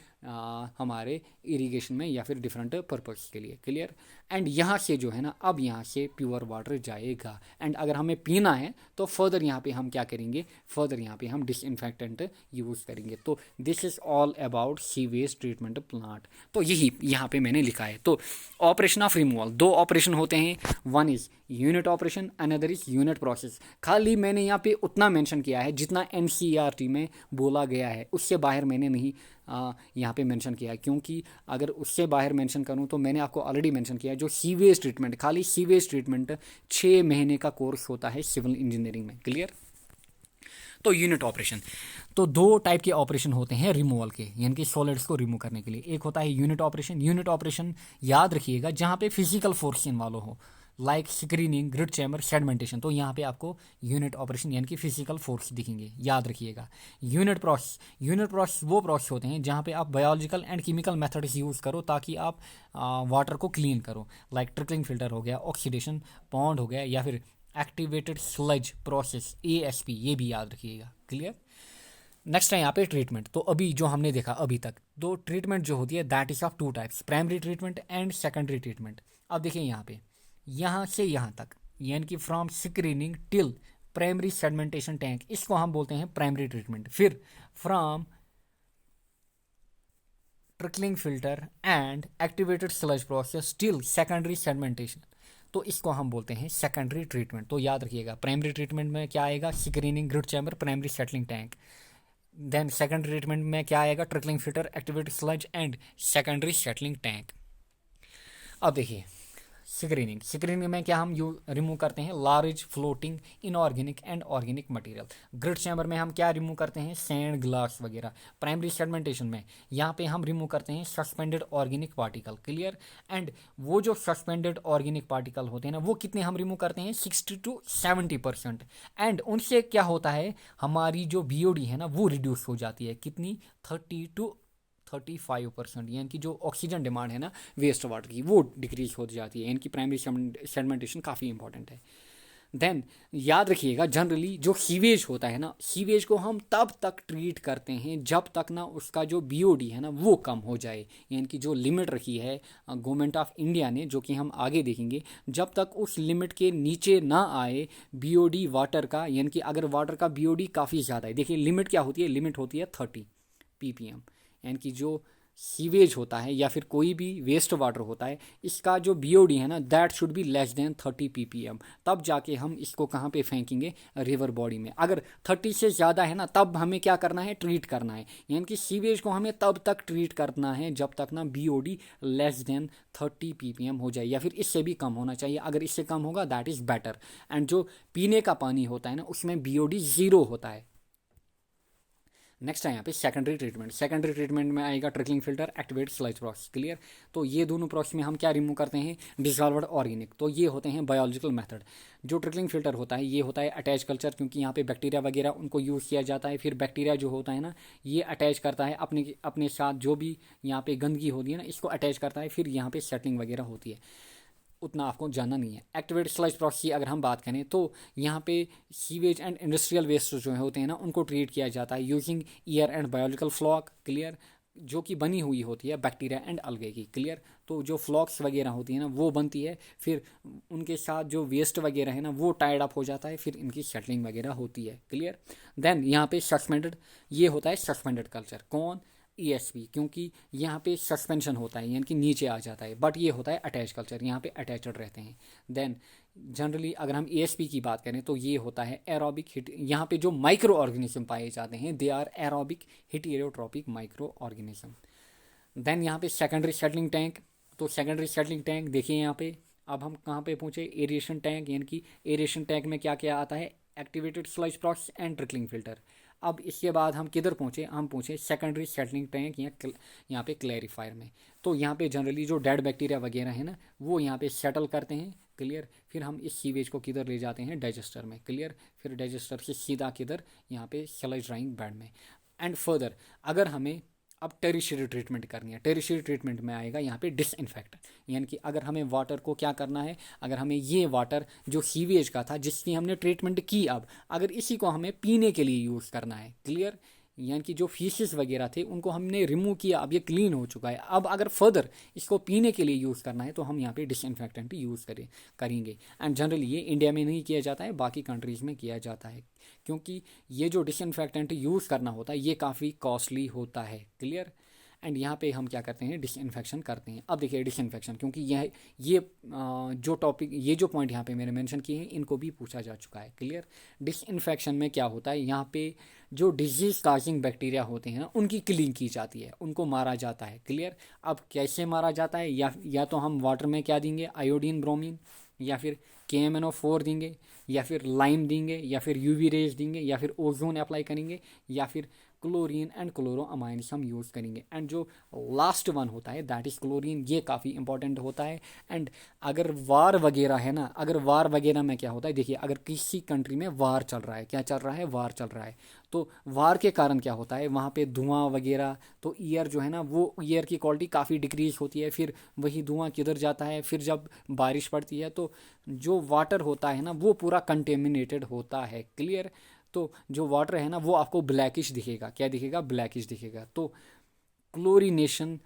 हमारे इरिगेशन में या फिर डिफरेंट पर्पस के लिए। क्लियर। एंड यहाँ से जो है ना अब यहाँ से प्योर वाटर जाएगा। एंड अगर हमें पीना है तो फर्दर यहाँ पे हम क्या करेंगे, फर्दर यहाँ पे हम डिसइंफेक्टेंट यूज़ करेंगे। तो this is all about sewage treatment plant. तो यही यहाँ पे मैंने लिखा है। तो ऑपरेशन ऑफ रिमूवल, दो ऑपरेशन होते हैं, one is unit operation, another is unit process. खाली मैंने यहाँ पे उतना मेंशन किया है जितना एनसीईआरटी में बोला गया है, उससे बाहर मैंने नहीं यहाँ पे मेंशन किया है, क्योंकि अगर उससे बाहर मेंशन करूँ तो मैंने आपको ऑलरेडी मेंशन किया है जो सीवेज ट्रीटमेंट, खाली सीवेज ट्रीटमेंट 6 महीने का कोर्स होता है सिविल इंजीनियरिंग में। क्लियर। तो यूनिट ऑपरेशन, तो दो टाइप के ऑपरेशन होते हैं रिमूवल के, यानी कि सॉलिड्स को रिमूव करने के लिए। एक होता है यूनिट ऑपरेशन। यूनिट ऑपरेशन याद रखिएगा जहाँ पे फिजिकल फोर्स इन्वॉल्व हो, like screening, grit chamber, sedimentation. तो यहाँ पे आपको यूनिट ऑपरेशन यानी कि फिजिकल फोर्स दिखेंगे, याद रखिएगा। यूनिट प्रोसेस, यूनिट प्रोसेस वो प्रोसेस होते हैं जहाँ पे आप biological and chemical methods use करो ताकि आप वाटर को क्लीन करो, लाइक ट्रिकलिंग फिल्टर हो गया, ऑक्सीडेशन पॉन्ड हो गया, या फिर एक्टिवेटेड स्लज प्रोसेस ASP, ये भी याद रखिएगा। क्लियर। नेक्स्ट है यहाँ पे ट्रीटमेंट। तो अभी जो हमने देखा अभी तक, दो ट्रीटमेंट जो होती है that is of two types, primary treatment and secondary treatment. अब देखिए यहाँ पे, यहाँ से यहाँ तक, यानी कि from screening till primary sedimentation tank, इसको हम बोलते हैं प्राइमरी ट्रीटमेंट। फिर from trickling filter and activated sludge process till secondary sedimentation, तो इसको हम बोलते हैं सेकेंडरी ट्रीटमेंट। तो याद रखिएगा प्राइमरी ट्रीटमेंट में क्या आएगा, screening, grit chamber, primary settling tank. Then secondary treatment में क्या आएगा, trickling filter, activated sludge and secondary settling tank. अब देखिए स्क्रीनिंग, स्क्रीनिंग में क्या हम रिमूव करते हैं, large floating inorganic and organic material. Grid chamber में हम क्या रिमूव करते हैं, सैंड, ग्लास वगैरह। प्राइमरी सेडमेंटेशन में यहाँ पे हम रिमूव करते हैं suspended organic particle. Clear. And वो जो सस्पेंडेड ऑर्गेनिक पार्टिकल होते हैं ना, वो कितने हम रिमूव करते हैं, 60 to 70%। एंड उनसे क्या होता है, हमारी जो BOD है ना वो रिड्यूस हो जाती है, कितनी, 30 to 35%, यानी कि जो ऑक्सीजन डिमांड है ना वेस्ट वाटर की वो डिक्रीज हो जाती है। यानी कि प्राइमरी सेडमेंटेशन काफ़ी इंपॉर्टेंट है। देन याद रखिएगा जनरली जो सीवेज होता है ना, सीवेज को हम तब तक ट्रीट करते हैं जब तक ना उसका जो BOD है ना वो कम हो जाए, यानी कि जो लिमिट रखी है गवर्नमेंट ऑफ इंडिया ने, जो कि हम आगे देखेंगे, जब तक उस लिमिट के नीचे ना आए BOD वाटर का, यानी कि अगर वाटर का BOD काफ़ी ज़्यादा है, देखिए लिमिट क्या होती है, लिमिट होती है 30 ppm, यानी कि जो सीवेज होता है या फिर कोई भी वेस्ट वाटर होता है, इसका जो BOD है ना that should be less than 30 ppm, तब जाके हम इसको कहाँ पे फेंकेंगे, रिवर बॉडी में। अगर 30 से ज़्यादा है ना तब हमें क्या करना है, ट्रीट करना है, यानी कि सीवेज को हमें तब तक ट्रीट करना है जब तक ना BOD लेस देन 30 ppm हो जाए, या फिर इससे भी कम होना चाहिए। अगर इससे कम होगा दैट इज़ बेटर। एंड जो पीने का पानी होता है ना उसमें BOD 0 होता है। नेक्स्ट है यहाँ पे सेकेंडरी ट्रीटमेंट। सेकेंडरी ट्रीटमेंट में आएगा trickling filter, activate sludge process. Clear. तो ये दोनों प्रोसेस में हम क्या रिमूव करते हैं, डिसॉल्वर्ड ऑर्गेनिक। तो ये होते हैं बायोलॉजिकल मेथड। जो ट्रिकलिंग फिल्टर होता है ये होता है अटैच कल्चर, क्योंकि यहाँ पे बैक्टीरिया वगैरह उनको यूज़ किया जाता है। फिर बैक्टीरिया जो होता है ना ये अटैच करता है अपने अपने साथ जो भी यहाँ पे गंदगी होती है ना इसको अटैच करता है, फिर यहाँ पे सेटलिंग वगैरह होती है, उतना आपको जानना नहीं है। एक्टिवेटेड स्लज प्रोसेस की अगर हम बात करें तो यहाँ पे सीवेज एंड इंडस्ट्रियल वेस्ट जो होते हैं ना उनको ट्रीट किया जाता है using air and biological floc. Clear. जो कि बनी हुई होती है बैक्टीरिया एंड अलगे की। क्लियर। तो जो फ्लॉक्स वगैरह होती है ना वो बनती है, फिर उनके साथ जो वेस्ट वगैरह है ना वो टाइड अप हो जाता है, फिर इनकी सेटलिंग वगैरह होती है। क्लियर। देन यहाँ पे सस्पेंडेड, ये होता है सस्पेंडेड कल्चर। कौन, ESP, क्योंकि यहाँ पे सस्पेंशन होता है यानी कि नीचे आ जाता है, बट ये होता है अटैच कल्चर, यहाँ पे अटैचड रहते हैं। देन जनरली अगर हम ASP की बात करें तो ये होता है एरोबिक हिट, यहाँ पे जो माइक्रो ऑर्गेनिज्म पाए जाते हैं they are aerobic heterotrophic microorganism. Then यहाँ पे सेकेंडरी सेटलिंग टैंक। तो सेकेंडरी सेटलिंग टैंक देखिए यहाँ पे, अब हम कहाँ पे पहुँचे, एरिएशन टैंक, यानी कि एरिएशन टैंक में क्या क्या आता है, activated sludge process and trickling filter. अब इसके बाद हम किधर पहुँचे, हम पहुँचे सेकेंडरी सेटलिंग टैंक या यहाँ पे क्लैरिफायर में। तो यहाँ पे जनरली जो डेड बैक्टीरिया वगैरह है ना वो यहाँ पे सेटल करते हैं, क्लियर। फिर हम इस सीवेज को किधर ले जाते हैं, डाइजेस्टर में, क्लियर। फिर डाइजेस्टर से सीधा किधर, यहाँ पे स्लज ड्राइंग बेड में। एंड फर्दर अगर हमें अब टेरिशरी ट्रीटमेंट करनी है, टेरिशरी ट्रीटमेंट में आएगा यहाँ पे डिसइंफेक्ट, यानी कि अगर हमें वाटर को क्या करना है, अगर हमें ये वाटर जो सीवेज का था जिसकी हमने ट्रीटमेंट की, अब अगर इसी को हमें पीने के लिए यूज़ करना है, क्लियर। यानी कि जो फीसेस वगैरह थे उनको हमने रिमूव किया, अब ये क्लीन हो चुका है। अब अगर फर्दर इसको पीने के लिए यूज़ करना है तो हम यहाँ पे डिसइंफेक्टेंट यूज़ करेंगे। एंड जनरली ये इंडिया में नहीं किया जाता है, बाकी कंट्रीज़ में किया जाता है, क्योंकि ये जो डिसइंफेक्टेंट यूज़ करना होता है ये काफ़ी कॉस्टली होता है, क्लियर। एंड यहाँ पे हम क्या करते हैं, डिसइंफेक्शन करते हैं। अब देखिए डिसइंफेक्शन, क्योंकि ये जो टॉपिक, ये जो पॉइंट यहाँ पे मैंने मेंशन किए हैं इनको भी पूछा जा चुका है, क्लियर। डिसइंफेक्शन में क्या होता है, यहाँ पे जो डिजीज काजिंग बैक्टीरिया होते हैं ना उनकी किलिंग की जाती है, उनको मारा जाता है, क्लियर। अब कैसे मारा जाता है, या तो हम वाटर में क्या देंगे, आयोडीन ब्रोमीन, या फिर KMnO4 देंगे, या फिर लाइम देंगे, या फिर UV रेज देंगे, या फिर ओजोन अप्लाई करेंगे, या फिर क्लोरीन एंड क्लोरो अमाइंस हम यूज़ करेंगे। एंड जो लास्ट वन होता है दैट इज़ क्लोरीन, ये काफ़ी इंपॉर्टेंट होता है। एंड अगर वार वगैरह है ना, अगर वार वगैरह में क्या होता है, देखिए अगर किसी कंट्री में वार चल रहा है, क्या चल रहा है, वार चल रहा है, तो वार के कारण क्या होता है, वहाँ पे धुआं वगैरह, तो ईयर जो है ना वो ईयर की क्वालिटी काफ़ी डिक्रीज होती है। फिर वही धुआं किधर जाता है, फिर जब बारिश पड़ती है तो जो वाटर होता है ना वो पूरा कंटेमिनेटेड होता है, क्लियर। तो जो वाटर है ना वो आपको ब्लैकिश दिखेगा, क्या दिखेगा, ब्लैकिश दिखेगा। तो क्लोरीनेशन,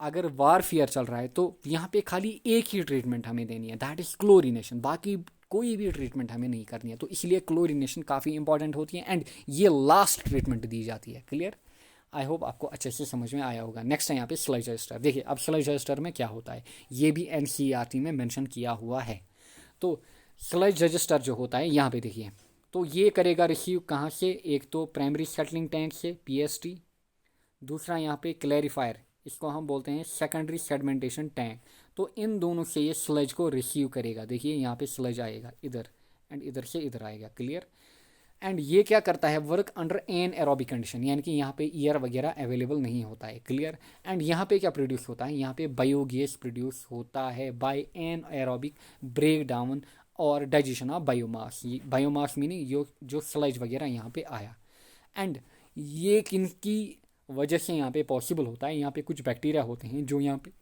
अगर वारफेयर चल रहा है तो यहाँ पे खाली एक ही ट्रीटमेंट हमें देनी है, दैट इज़ क्लोरीनेशन, बाकी कोई भी ट्रीटमेंट हमें नहीं करनी है। तो इसलिए क्लोरीनेशन काफ़ी इंपॉर्टेंट होती है एंड ये लास्ट ट्रीटमेंट दी जाती है, क्लियर। आई होप आपको अच्छे से समझ में आया होगा। नेक्स्ट है यहाँ पे स्लज रजिस्टर। देखिए अब स्लज रजिस्टर में क्या होता है, ये भी NCERT में मेंशन किया हुआ है। तो स्लज रजिस्टर जो होता है यहाँ पे देखिए, तो ये करेगा रिसीव कहाँ से, एक तो प्राइमरी सेटलिंग टैंक से PST, दूसरा यहाँ पे क्लैरिफायर, इसको हम बोलते हैं सेकेंडरी सेडमेंटेशन टैंक। तो इन दोनों से ये स्लज को रिसीव करेगा, देखिए यहाँ पे स्लज आएगा इधर एंड इधर से इधर आएगा, क्लियर। एंड ये क्या करता है, work under anaerobic condition, यानी कि यहाँ पे ईयर वगैरह अवेलेबल नहीं होता है, क्लियर। एंड यहाँ पे क्या प्रोड्यूस होता है, यहाँ पे बायोगैस प्रोड्यूस होता है by anaerobic breakdown और digestion of biomass. Biomass meaning जो स्लज वगैरह यहाँ पे आया। एंड ये किनकी वजह से यहाँ पे पॉसिबल होता है, यहाँ पे कुछ बैक्टीरिया होते हैं जो यहाँ पे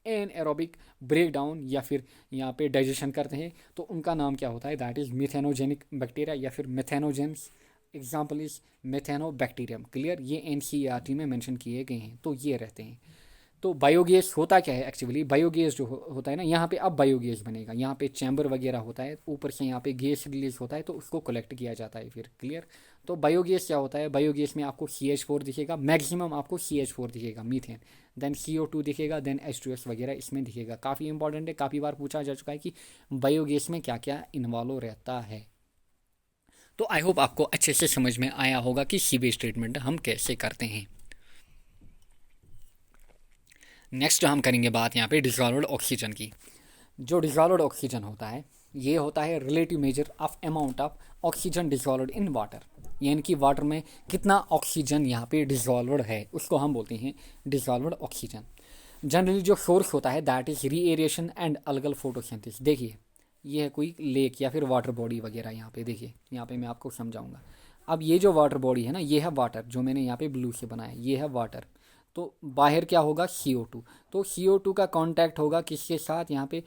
एन एरोबिक ब्रेक डाउन या फिर यहाँ पे डाइजेशन करते हैं, तो उनका नाम क्या होता है, दैट इज़ मिथेनोजेनिक बैक्टीरिया या फिर methanogens. Example is Methanobacterium, clear. ये NCERT में मेंशन किए गए हैं, तो ये रहते हैं। तो बायोगैस होता क्या है, एक्चुअली बायोगैस जो होता है ना, यहाँ पे अब बायोगैस बनेगा, यहाँ पे चैम्बर वगैरह होता है, ऊपर से यहाँ पे गैस रिलीज होता है तो उसको कलेक्ट किया जाता है फिर, क्लियर। तो बायोगैस क्या होता है, बायोगैस में आपको CH4 दिखेगा, मैक्सिमम आपको CH4 दिखेगा, मीथेन, देन CO2 दिखेगा, देन H2S वगैरह इसमें दिखेगा। काफ़ी इंपॉर्टेंट है, काफ़ी बार पूछा जा चुका है कि बायोगैस में क्या क्या इन्वॉल्व रहता है। तो आई होप आपको अच्छे से समझ में आया होगा कि सीवेज ट्रीटमेंट हम कैसे करते हैं। नेक्स्ट हम करेंगे बात यहाँ पे डिसॉल्व्ड ऑक्सीजन की। जो डिसॉल्व्ड ऑक्सीजन होता है ये होता है relative measure of amount of oxygen dissolved in water, यानी कि वाटर में कितना ऑक्सीजन यहाँ पे डिसॉल्व्ड है उसको हम बोलते हैं डिसॉल्व्ड ऑक्सीजन। जनरली जो सोर्स होता है that is reaeration and algal photosynthesis. देखिए ये है कोई लेक या फिर वाटर बॉडी वगैरह, यहाँ पे देखिए, यहाँ पे मैं आपको समझाऊंगा। अब ये जो वाटर बॉडी है ना, ये है वाटर, जो मैंने यहाँ पे ब्लू से बनाया, ये है वाटर। तो बाहर क्या होगा, CO2। तो CO2 का कांटेक्ट होगा किसके साथ, यहाँ पे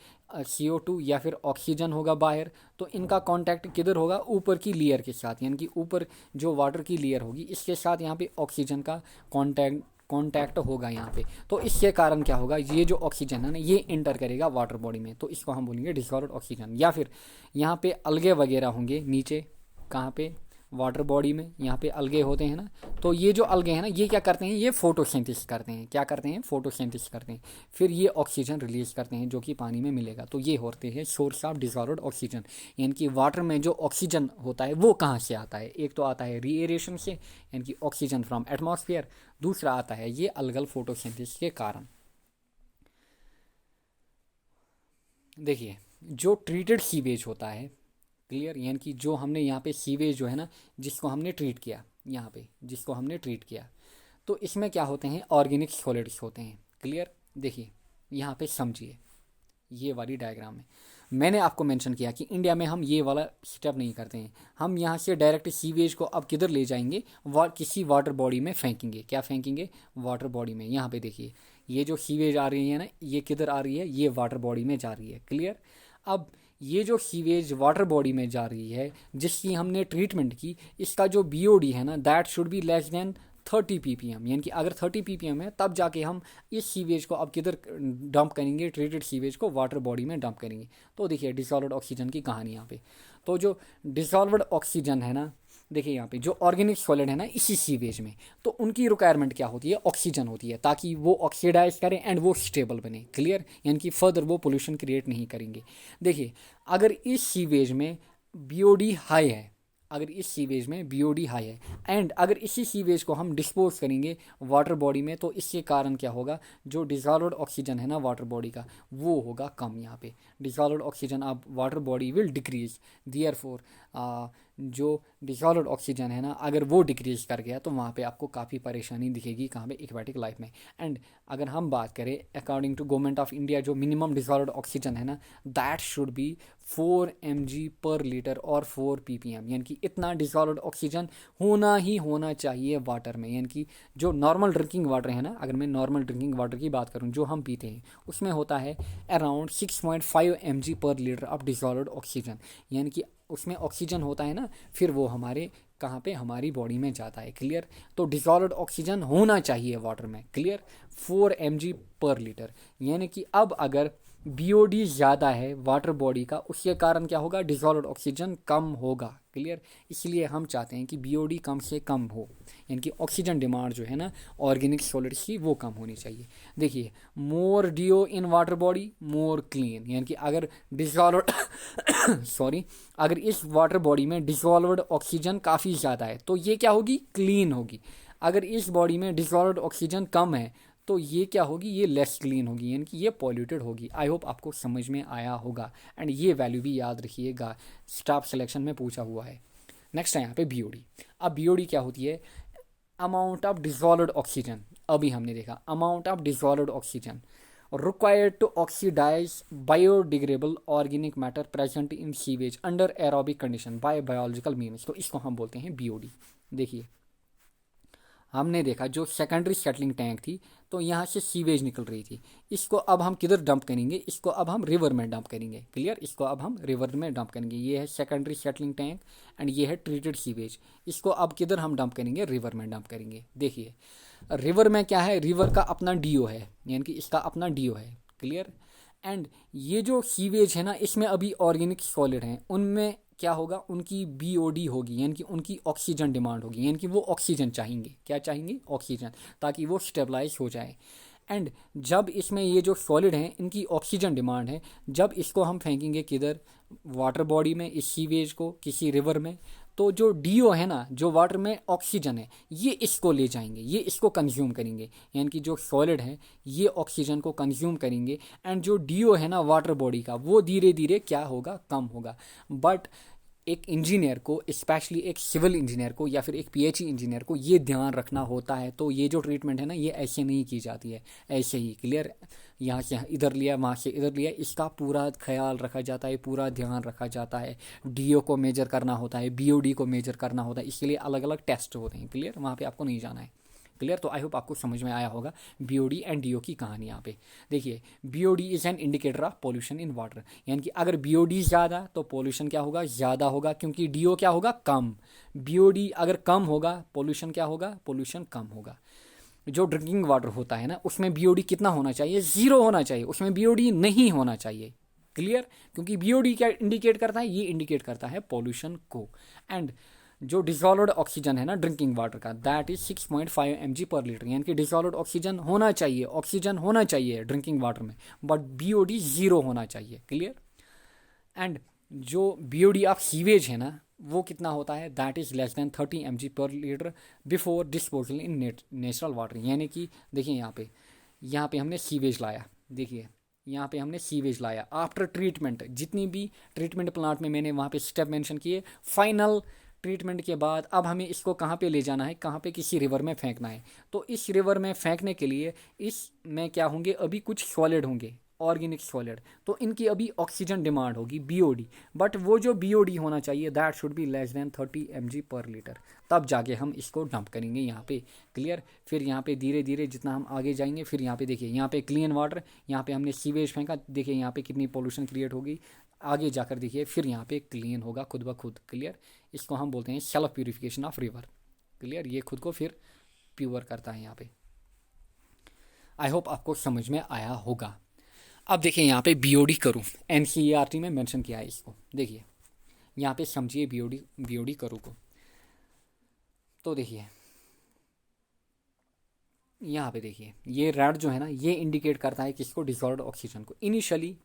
CO2 या फिर ऑक्सीजन होगा बाहर। तो इनका कांटेक्ट किधर होगा, ऊपर की लेयर के साथ, यानी कि ऊपर जो वाटर की लेयर होगी इसके साथ यहाँ पे ऑक्सीजन का कांटेक्ट होगा यहाँ पे। तो इसके कारण क्या होगा, ये जो ऑक्सीजन है ना ये इंटर करेगा वाटर बॉडी में, तो इसको हम बोलेंगे डिसॉल्व्ड ऑक्सीजन। या फिर यहाँ पे अलगे वगैरह होंगे नीचे, कहाँ पे, वाटर बॉडी में, यहाँ पे अलगे होते हैं ना। तो ये जो अलगे हैं ना ये क्या करते हैं, ये फोटोसिंथेसिस करते हैं, क्या करते हैं, फोटोसिंथेसिस करते हैं। फिर ये ऑक्सीजन रिलीज करते हैं जो कि पानी में मिलेगा। तो ये होते हैं सोर्स ऑफ डिसॉल्व्ड ऑक्सीजन, यानी कि वाटर में जो ऑक्सीजन होता है वो कहाँ से आता है, एक तो आता है रीएरेशन से, यानी कि ऑक्सीजन फ्रॉम एटमॉस्फेयर, दूसरा आता है ये अलगल फोटोसिंथेसिस के कारण। देखिए जो ट्रीटेड सीवेज होता है, क्लियर, यानी कि जो हमने यहाँ पे सीवेज जो है ना जिसको हमने ट्रीट किया, यहाँ पे जिसको हमने ट्रीट किया, तो इसमें क्या होते हैं, ऑर्गेनिक सॉलिड्स होते हैं। क्लियर। देखिए यहाँ पे समझिए, ये वाली डायग्राम में मैंने आपको मेंशन किया कि इंडिया में हम ये वाला स्टेप नहीं करते हैं। हम यहाँ से डायरेक्ट सीवेज को अब किधर ले जाएंगे, किसी वाटर बॉडी में फेंकेंगे। क्या फेंकेंगे, वाटर बॉडी में। यहाँ पे देखिए ये जो सीवेज आ रही है ना, ये किधर आ रही है, ये वाटर बॉडी में जा रही है। क्लियर। अब ये जो सीवेज वाटर बॉडी में जा रही है जिसकी हमने ट्रीटमेंट की, इसका जो बीओडी है ना, that should be less than 30 ppm। यानी कि अगर 30 ppm है तब जाके हम इस सीवेज को अब किधर डंप करेंगे, ट्रीटेड सीवेज को वाटर बॉडी में डंप करेंगे। तो देखिए डिसॉल्व्ड ऑक्सीजन की कहानी यहाँ पे। तो जो डिसॉल्व्ड ऑक्सीजन है ना, देखिए यहाँ पे जो ऑर्गेनिक सॉलिड है ना इसी सीवेज में, तो उनकी रिक्वायरमेंट क्या होती है, ऑक्सीजन होती है, ताकि वो ऑक्सीडाइज करें एंड वो स्टेबल बने। क्लियर। यानी कि फर्दर वो पोल्यूशन क्रिएट नहीं करेंगे। देखिए अगर इस सीवेज में बीओडी हाई है, अगर इस सीवेज में बीओडी हाई है एंड अगर इसी सीवेज को हम डिस्पोज करेंगे वाटर बॉडी में, तो इसके कारण क्या होगा, जो डिसॉल्व्ड ऑक्सीजन है ना वाटर बॉडी का, वो होगा कम। यहाँ पे डिसॉल्व्ड ऑक्सीजन अब water body will decrease, therefore जो डिसॉल्व्ड ऑक्सीजन है ना अगर वो डिक्रीज कर गया तो वहाँ पे आपको काफ़ी परेशानी दिखेगी कहाँ पे, एक्वेटिक लाइफ में। एंड अगर हम बात करें according to government of India, जो मिनिमम डिसॉल्व्ड ऑक्सीजन है ना, दैट शुड बी 4 mg/L और 4 ppm। यानी कि इतना डिसॉल्व्ड ऑक्सीजन होना ही होना चाहिए वाटर में। यानी कि जो नॉर्मल ड्रिंकिंग वाटर है ना, अगर मैं नॉर्मल ड्रिंकिंग वाटर की बात करूँ जो हम पीते हैं, उसमें होता है around 6.5 mg/L of dissolved oxygen. यानी कि उसमें ऑक्सीजन होता है ना, फिर वो हमारे कहाँ पे, हमारी बॉडी में जाता है। क्लियर। तो डिसॉल्व्ड ऑक्सीजन होना चाहिए वाटर में। क्लियर। 4 mg/L। यानी कि अब अगर बीओडी ज़्यादा है वाटर बॉडी का, उसके कारण क्या होगा, डिसॉल्व्ड ऑक्सीजन कम होगा। क्लियर। इसलिए हम चाहते हैं कि बीओडी कम से कम हो, यानी कि ऑक्सीजन डिमांड जो है ना ऑर्गेनिक सॉलिड्स की वो कम होनी चाहिए। देखिए more DO in water body more clean. यानी कि अगर डिसॉल्व्ड सॉरी, अगर इस वाटर बॉडी में डिसॉल्व्ड ऑक्सीजन काफ़ी ज़्यादा है तो ये क्या होगी, क्लीन होगी। अगर इस बॉडी में डिसॉल्व्ड ऑक्सीजन कम है तो ये क्या होगी, ये लेस क्लीन होगी, यानी कि ये पॉल्यूटेड होगी। आई होप आपको समझ में आया होगा एंड ये वैल्यू भी याद रखिएगा, स्टाफ सिलेक्शन में पूछा हुआ है। नेक्स्ट है यहाँ पे बीओडी। अब बीओडी क्या होती है, अमाउंट ऑफ डिसॉल्व्ड ऑक्सीजन। अभी हमने देखा amount of dissolved oxygen required to oxidize biodegradable organic matter present in sewage under aerobic condition by biological means। तो इसको हम बोलते हैं बीओडी। देखिए हमने देखा जो सेकेंडरी सेटलिंग टैंक थी, तो यहाँ से सीवेज निकल रही थी, इसको अब हम किधर डंप करेंगे, इसको अब हम रिवर में डंप करेंगे। क्लियर। इसको अब हम रिवर में डंप करेंगे। ये है सेकेंडरी सेटलिंग टैंक एंड ये है ट्रीटेड सीवेज। इसको अब किधर हम डंप करेंगे, रिवर में डंप करेंगे। देखिए रिवर में क्या है, रिवर का अपना डीओ है, यानी कि इसका अपना डीओ है। क्लियर। एंड ये जो सीवेज है ना, इसमें अभी ऑर्गेनिक सॉलिड हैं, उनमें क्या होगा, उनकी बीओडी होगी, यानी कि उनकी ऑक्सीजन डिमांड होगी, यानी कि वो ऑक्सीजन चाहेंगे। क्या चाहेंगे, ऑक्सीजन, ताकि वो स्टेबलाइज हो जाए। एंड जब इसमें ये जो सॉलिड हैं इनकी ऑक्सीजन डिमांड है, जब इसको हम फेंकेंगे किधर, वाटर बॉडी में, इस सीवेज को किसी रिवर में, तो जो डीओ है ना, जो वाटर में ऑक्सीजन है, ये इसको ले जाएंगे, ये इसको कंज्यूम करेंगे। यानी कि जो सॉलिड है ये ऑक्सीजन को कंज्यूम करेंगे एंड जो डीओ है ना वाटर बॉडी का, वो धीरे धीरे क्या होगा, कम होगा। बट एक इंजीनियर को, स्पेशली एक सिविल इंजीनियर को या फिर एक पीएचई इंजीनियर को ये ध्यान रखना होता है। तो ये जो ट्रीटमेंट है ना, ये ऐसे नहीं की जाती है, ऐसे ही। क्लियर। यहाँ से इधर लिया, वहाँ से इधर लिया, इसका पूरा ख्याल रखा जाता है, पूरा ध्यान रखा जाता है। डीओ को मेजर करना होता है, बीओडी को मेजर करना होता है, इसके लिए अलग अलग टेस्ट होते हैं। क्लियर। वहाँ पर आपको नहीं जाना है। क्लियर। तो आई होप आपको समझ में आया होगा बीओडी एंड डीओ की कहानी यहाँ पे। देखिए BOD is an indicator of pollution in water. यानी कि अगर बीओडी ज़्यादा तो पोल्यूशन क्या होगा, ज़्यादा होगा, क्योंकि डीओ क्या होगा, कम। बीओडी अगर कम होगा, पोल्यूशन क्या होगा, पोल्यूशन कम होगा। जो ड्रिंकिंग वाटर होता है ना, उसमें बीओडी कितना होना चाहिए, 0 होना चाहिए, उसमें बीओडी नहीं होना चाहिए। क्लियर। क्योंकि बीओडी क्या इंडिकेट करता है, ये इंडिकेट करता है पोल्यूशन को। एंड जो डिसॉल्व्ड ऑक्सीजन है ना ड्रिंकिंग वाटर का, दैट इज 6.5 mg/L। यानी कि डिसॉल्व्ड ऑक्सीजन होना चाहिए, ऑक्सीजन होना चाहिए ड्रिंकिंग वाटर में, बट बीओडी 0 होना चाहिए। क्लियर। एंड जो बीओडी ऑफ सीवेज है ना, वो कितना होता है, that is less than 30 mg/L before disposal in natural water. यानी कि देखिए यहाँ पे हमने सीवेज लाया, देखिए यहाँ पे हमने सीवेज लाया, आफ्टर ट्रीटमेंट, जितनी भी ट्रीटमेंट प्लांट में मैंने वहाँ पे स्टेप मेंशन किए, फाइनल ट्रीटमेंट के बाद अब हमें इसको कहाँ पे ले जाना है, कहाँ पे, किसी रिवर में फेंकना है। तो इस रिवर में फेंकने के लिए इसमें क्या होंगे, अभी कुछ सॉलिड होंगे, ऑर्गेनिक सॉलिड। तो इनकी अभी ऑक्सीजन डिमांड होगी, बीओडी। बट वो जो बीओडी होना चाहिए that should be less than 30 mg/लीटर, तब जाके हम इसको डंप करेंगे यहाँ पे। क्लियर। फिर यहाँ पे धीरे धीरे जितना हम आगे जाएंगे, फिर यहाँ पे देखिए, यहाँ पे क्लीन वाटर, यहाँ पे हमने सीवेज फेंका, देखिए यहाँ पे कितनी पोल्यूशन क्रिएट होगी। आगे जाकर देखिए फिर यहाँ पे क्लीन होगा खुद ब खुद। क्लियर। इसको हम बोलते हैं self purification of river. Clear. ये खुद को फिर प्योर करता है यहाँ पे। आई होप आपको समझ में आया होगा। अब देखिए यहाँ पे बीओडी करूँ, एनसीईआरटी में मेंशन किया है इसको। देखिए यहाँ पे समझिए बीओडी करूँ को। तो देखिए यहाँ पे देखिए, ये रेड जो है ना, ये इंडिकेट करता है किसको, डिसॉल्व्ड ऑक्सीजन को। इनिशियली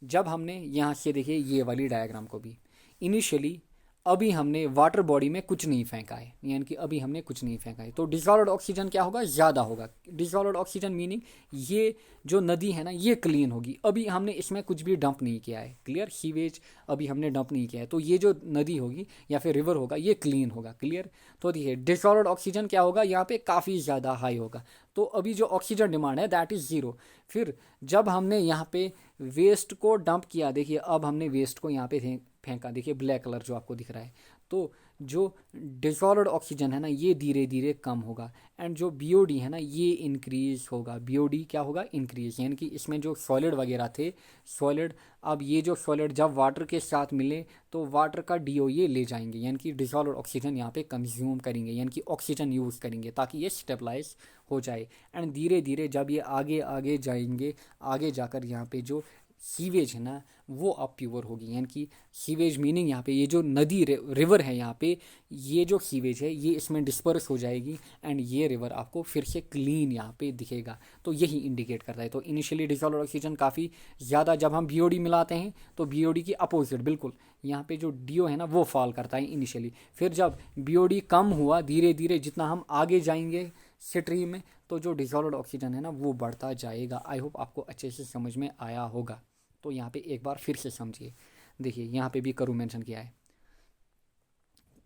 जब हमने यहाँ से देखिए ये वाली डायग्राम को भी, इनिशियली अभी हमने वाटर बॉडी में कुछ नहीं फेंका है, यानी कि अभी हमने कुछ नहीं फेंका है, तो डिसॉल्व्ड ऑक्सीजन क्या होगा, ज़्यादा होगा। डिसॉल्व्ड ऑक्सीजन मीनिंग ये जो नदी है ना ये क्लीन होगी, अभी हमने इसमें कुछ भी डंप नहीं किया है। क्लियर। सीवेज अभी हमने डंप नहीं किया है, तो ये जो नदी होगी या फिर रिवर होगा ये क्लीन होगा। क्लियर। तो देखिए डिसॉल्व्ड ऑक्सीजन क्या होगा, यहाँ पे काफ़ी ज़्यादा हाई होगा। तो अभी जो ऑक्सीजन डिमांड है दैट इज़ ज़ीरो। फिर जब हमने यहाँ पे वेस्ट को डंप किया, देखिए अब हमने वेस्ट को यहाँ पे फेंका, देखिए ब्लैक कलर जो आपको दिख रहा है, तो जो डिसॉल्व्ड ऑक्सीजन है ना ये धीरे धीरे कम होगा, एंड जो बीओडी है ना ये इंक्रीज होगा। बीओडी क्या होगा, इंक्रीज, यानी कि इसमें जो सॉलिड वगैरह थे, सॉलिड, अब ये जो सॉलिड जब वाटर के साथ मिले तो वाटर का डीओ ये ले जाएंगे, यानी कि डिसॉल्व्ड ऑक्सीजन यहाँ पे कंज्यूम करेंगे, यानी कि ऑक्सीजन यूज़ करेंगे ताकि ये स्टेबलाइज हो जाए। एंड धीरे धीरे जब ये आगे आगे जाएंगे, आगे जाकर यहाँ पे जो सीवेज है ना वो अब प्योर होगी, यानी कि सीवेज मीनिंग यहाँ पे ये जो नदी रिवर है, यहाँ पे ये जो सीवेज है ये इसमें डिस्पर्स हो जाएगी, एंड ये रिवर आपको फिर से क्लीन यहाँ पे दिखेगा। तो यही इंडिकेट करता है। तो इनिशियली डिसॉल्व्ड ऑक्सीजन काफ़ी ज़्यादा, जब हम बीओडी मिलाते हैं तो बीओडी की अपोजिट बिल्कुल यहाँ पे जो डीओ है ना वो फॉल करता है इनिशियली। फिर जब बीओडी कम हुआ, धीरे धीरे जितना हम आगे जाएंगे स्ट्रीम में, तो जो डिसॉल्व्ड ऑक्सीजन है ना वो बढ़ता जाएगा। आई होप आपको अच्छे से समझ में आया होगा। तो यहाँ पे एक बार फिर से समझिए, देखिए यहाँ पे भी करू मेंशन किया है,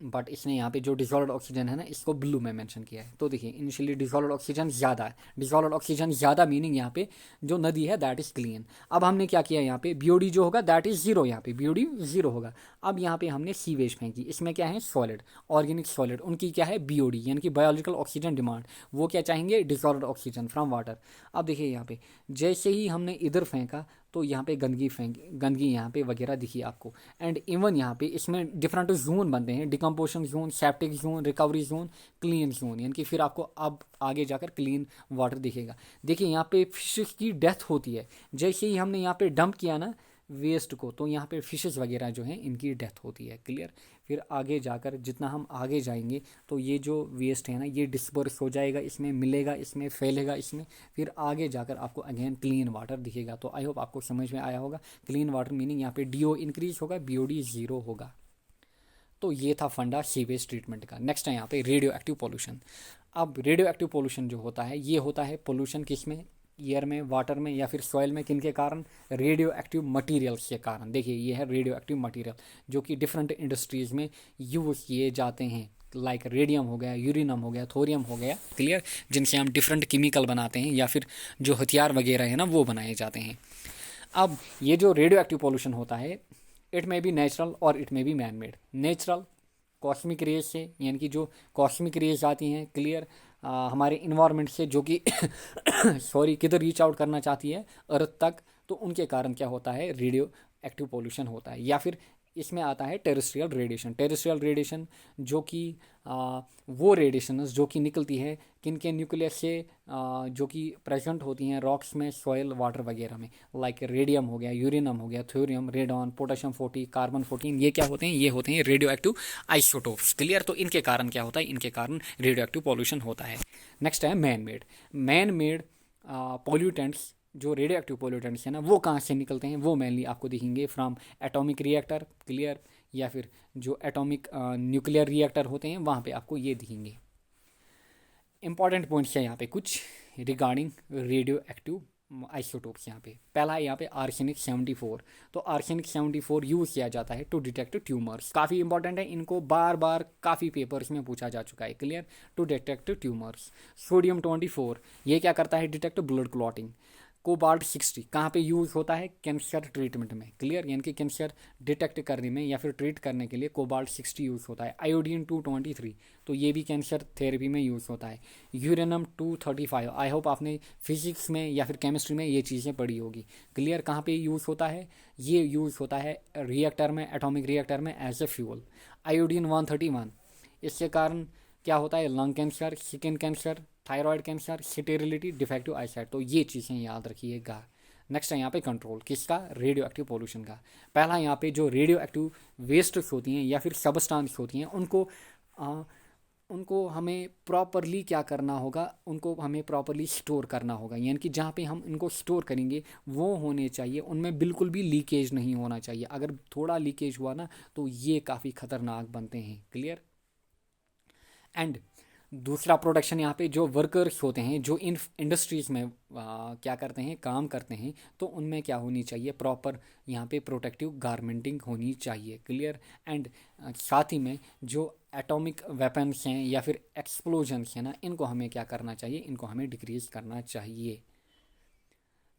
बट इसने यहाँ पे जो डिसॉल्व्ड ऑक्सीजन है ना इसको ब्लू में मेंशन किया है। तो देखिए इनिशियली डिसॉल्व्ड ऑक्सीजन ज़्यादा है, डिसॉल्व्ड ऑक्सीजन ज़्यादा मीनिंग यहाँ पे जो नदी है दैट इज़ क्लीन। अब हमने क्या किया, यहाँ पे बीओडी जो होगा दैट इज़ ज़ीरो, यहाँ पे बीओडी ज़ीरो होगा। अब यहाँ पे हमने सीवेज फेंकी, इसमें क्या है, सॉलिड, ऑर्गेनिक सॉलिड, उनकी क्या है, बीओडी, यानी कि बायोलॉजिकल ऑक्सीजन डिमांड, वो क्या चाहेंगे, डिसॉल्व्ड ऑक्सीजन फ्रॉम वाटर। अब देखिए यहाँ पे जैसे ही हमने इधर फेंका तो यहाँ पे गंदगी यहाँ पे वगैरह दिखी आपको। एंड इवन यहाँ पे इसमें डिफरेंट जोन बनते हैं, decomposition zone, septic zone, recovery zone, clean zone, यानी कि फिर आपको अब आगे जाकर क्लीन वाटर दिखेगा। देखिए यहाँ पे फिशेस की डेथ होती है, जैसे ही हमने यहाँ पे डंप किया ना वेस्ट को, तो यहाँ पे फिशेस वगैरह जो हैं इनकी डेथ होती है। क्लियर। फिर आगे जाकर जितना हम आगे जाएंगे तो ये जो वेस्ट है ना ये डिस्पर्स हो जाएगा, इसमें मिलेगा, इसमें फैलेगा, इसमें फिर आगे जाकर आपको अगेन क्लीन वाटर दिखेगा। तो आई होप आपको समझ में आया होगा। क्लीन वाटर मीनिंग यहाँ पे डीओ इंक्रीज होगा, बीओडी ज़ीरो होगा। तो ये था फंडा सीवेज ट्रीटमेंट का। नेक्स्ट है यहाँ पे रेडियो एक्टिव पोल्यूशन। अब रेडियो एक्टिव पोल्यूशन जो होता है ये होता है पोल्यूशन किस में, एयर में, वाटर में या फिर सॉइल में, किन के कारण, रेडियो एक्टिव मटीरियल्स के कारण। देखिए ये है रेडियो एक्टिव मटीरियल जो कि डिफरेंट इंडस्ट्रीज़ में यूज़ किए जाते हैं, लाइक रेडियम हो गया, यूरेनियम हो गया, थोरियम हो गया। क्लियर। जिनसे हम डिफरेंट केमिकल बनाते हैं या फिर जो हथियार वगैरह है ना वो बनाए जाते हैं। अब ये जो रेडियो एक्टिव पोल्यूशन होता है इट में बी नेचुरल और it may be man made. Natural cosmic rays से, यानी कि जो कॉस्मिक रेज आती हैं, क्लियर, हमारे इन्वायरमेंट से जो कि सॉरी किधर रीच आउट करना चाहती है, अर्थ तक, तो उनके कारण क्या होता है, रेडियो एक्टिव पोल्यूशन होता है। या फिर इसमें आता है टेरेस्ट्रियल रेडिएशन। टेरेस्ट्रियल रेडिएशन जो कि वो रेडिएशन जो कि निकलती है किन के न्यूक्लियस से, जो कि प्रेजेंट होती हैं रॉक्स में, सॉइल, वाटर वगैरह में, लाइक रेडियम हो गया, यूरेनियम हो गया, थोरियम, रेडॉन, पोटेशियम 40, कार्बन 14, ये क्या होते हैं, ये होते हैं रेडियो एक्टिव आइसोटोप्स। क्लियर। तो इनके कारण क्या होता है, इनके कारण रेडियो एक्टिव पॉल्यूशन होता है। नेक्स्ट है man made. Man made pollutants, जो रेडियो एक्टिव पॉल्यूटेंट्स हैं ना वो कहाँ से निकलते हैं, वो मेनली आपको दिखेंगे फ्रॉम एटॉमिक रिएक्टर। क्लियर। या फिर जो एटॉमिक न्यूक्लियर रिएक्टर होते हैं वहाँ पे आपको ये दिखेंगे। इंपॉर्टेंट पॉइंट्स हैं यहाँ पे कुछ रिगार्डिंग रेडियो एक्टिव आइसोटोप्स यहाँ पे। पहला है यहाँ पे आर्सेनिक 74। तो आर्सेनिक 74 यूज़ किया जाता है टू डिटेक्ट ट्यूमर्स। काफ़ी इंपॉर्टेंट है, इनको बार बार काफ़ी पेपर्स में पूछा जा चुका है। Clear, to detect tumours. Sodium 24 ये क्या करता है, डिटेक्ट ब्लड क्लॉटिंग। कोबाल्ट 60 कहाँ पे यूज़ होता है, कैंसर ट्रीटमेंट में। क्लियर, यानी कि कैंसर डिटेक्ट करने में या फिर ट्रीट करने के लिए कोबाल्ट 60 यूज़ होता है। आयोडीन 223 तो ये भी कैंसर थेरेपी में यूज़ होता है। यूरेनियम 235 आई होप आपने फिजिक्स में या फिर केमिस्ट्री में ये चीज़ें पढ़ी होगी। क्लियर, कहाँ पे यूज़ होता है, ये यूज़ होता है रिएक्टर में, एटॉमिक रिएक्टर में एज ए फ्यूल। आयोडीन 131 इसके कारण क्या होता है, lung cancer, skin cancer, thyroid cancer, sterility, defective eyesight. तो ये चीज़ें याद रखिएगा। नेक्स्ट है यहाँ पे कंट्रोल किसका, रेडियो एक्टिव पोल्यूशन का। पहला यहाँ पे जो रेडियो एक्टिव वेस्ट्स होती हैं या फिर सबस्टांस होती हैं उनको हमें प्रॉपरली क्या करना होगा, उनको हमें प्रॉपरली स्टोर करना होगा। यानी कि जहाँ पे हम इनको स्टोर करेंगे वो होने चाहिए, उनमें बिल्कुल भी लीकेज नहीं होना चाहिए। अगर थोड़ा लीकेज हुआ ना तो ये काफ़ी खतरनाक बनते हैं। क्लियर, एंड दूसरा प्रोडक्शन यहाँ पे जो वर्कर्स होते हैं जो इन इंडस्ट्रीज़ में क्या करते हैं, काम करते हैं, तो उनमें क्या होनी चाहिए, प्रॉपर यहाँ पे प्रोटेक्टिव गारमेंटिंग होनी चाहिए। क्लियर, एंड साथ ही में जो एटॉमिक वेपन्स हैं या फिर एक्सप्लोजन्स हैं ना, इनको हमें क्या करना चाहिए, इनको हमें डिक्रीज़ करना चाहिए।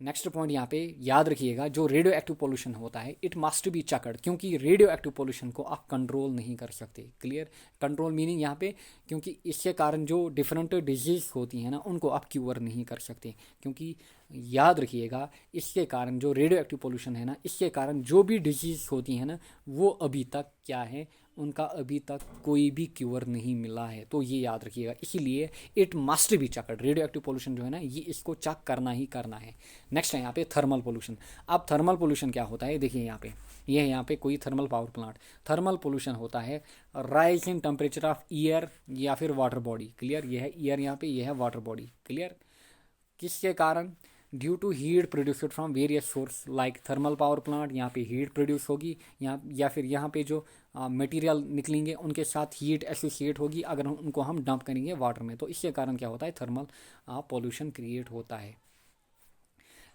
नेक्स्ट पॉइंट यहाँ पे याद रखिएगा, जो रेडियो एक्टिव पोल्यूशन होता है इट मस्ट बी चकर्ड, क्योंकि रेडियो एक्टिव पोल्यूशन को आप कंट्रोल नहीं कर सकते। क्लियर, कंट्रोल मीनिंग यहाँ पे, क्योंकि इसके कारण जो डिफरेंट डिजीज होती हैं ना उनको आप क्योर नहीं कर सकते। क्योंकि याद रखिएगा, इसके कारण जो रेडियो एक्टिव पोल्यूशन है ना, इसके कारण जो भी डिजीज होती हैं ना वो अभी तक क्या है, उनका अभी तक कोई भी क्योर नहीं मिला है। तो ये याद रखिएगा, इसीलिए it must be checked. Radioactive pollution जो है ना ये इसको चेक करना ही करना है। नेक्स्ट है यहाँ पे थर्मल पोल्यूशन। अब थर्मल पोल्यूशन क्या होता है, देखिए यहाँ पे ये है यहाँ पे कोई thermal power plant. Thermal pollution होता है rise in temperature of year या फिर वाटर बॉडी। क्लियर, ये है ईयर यहाँ पे, ये है वाटर बॉडी। क्लियर, किसके कारण, due to heat produced from various source like thermal power plant. यहाँ पे हीट प्रोड्यूस होगी यहाँ, या फिर यहाँ पे जो मटेरियल निकलेंगे उनके साथ हीट एसोसिएट होगी अगर उनको हम डंप करेंगे वाटर में, तो इसके कारण क्या होता है, थर्मल पोल्यूशन क्रिएट होता है।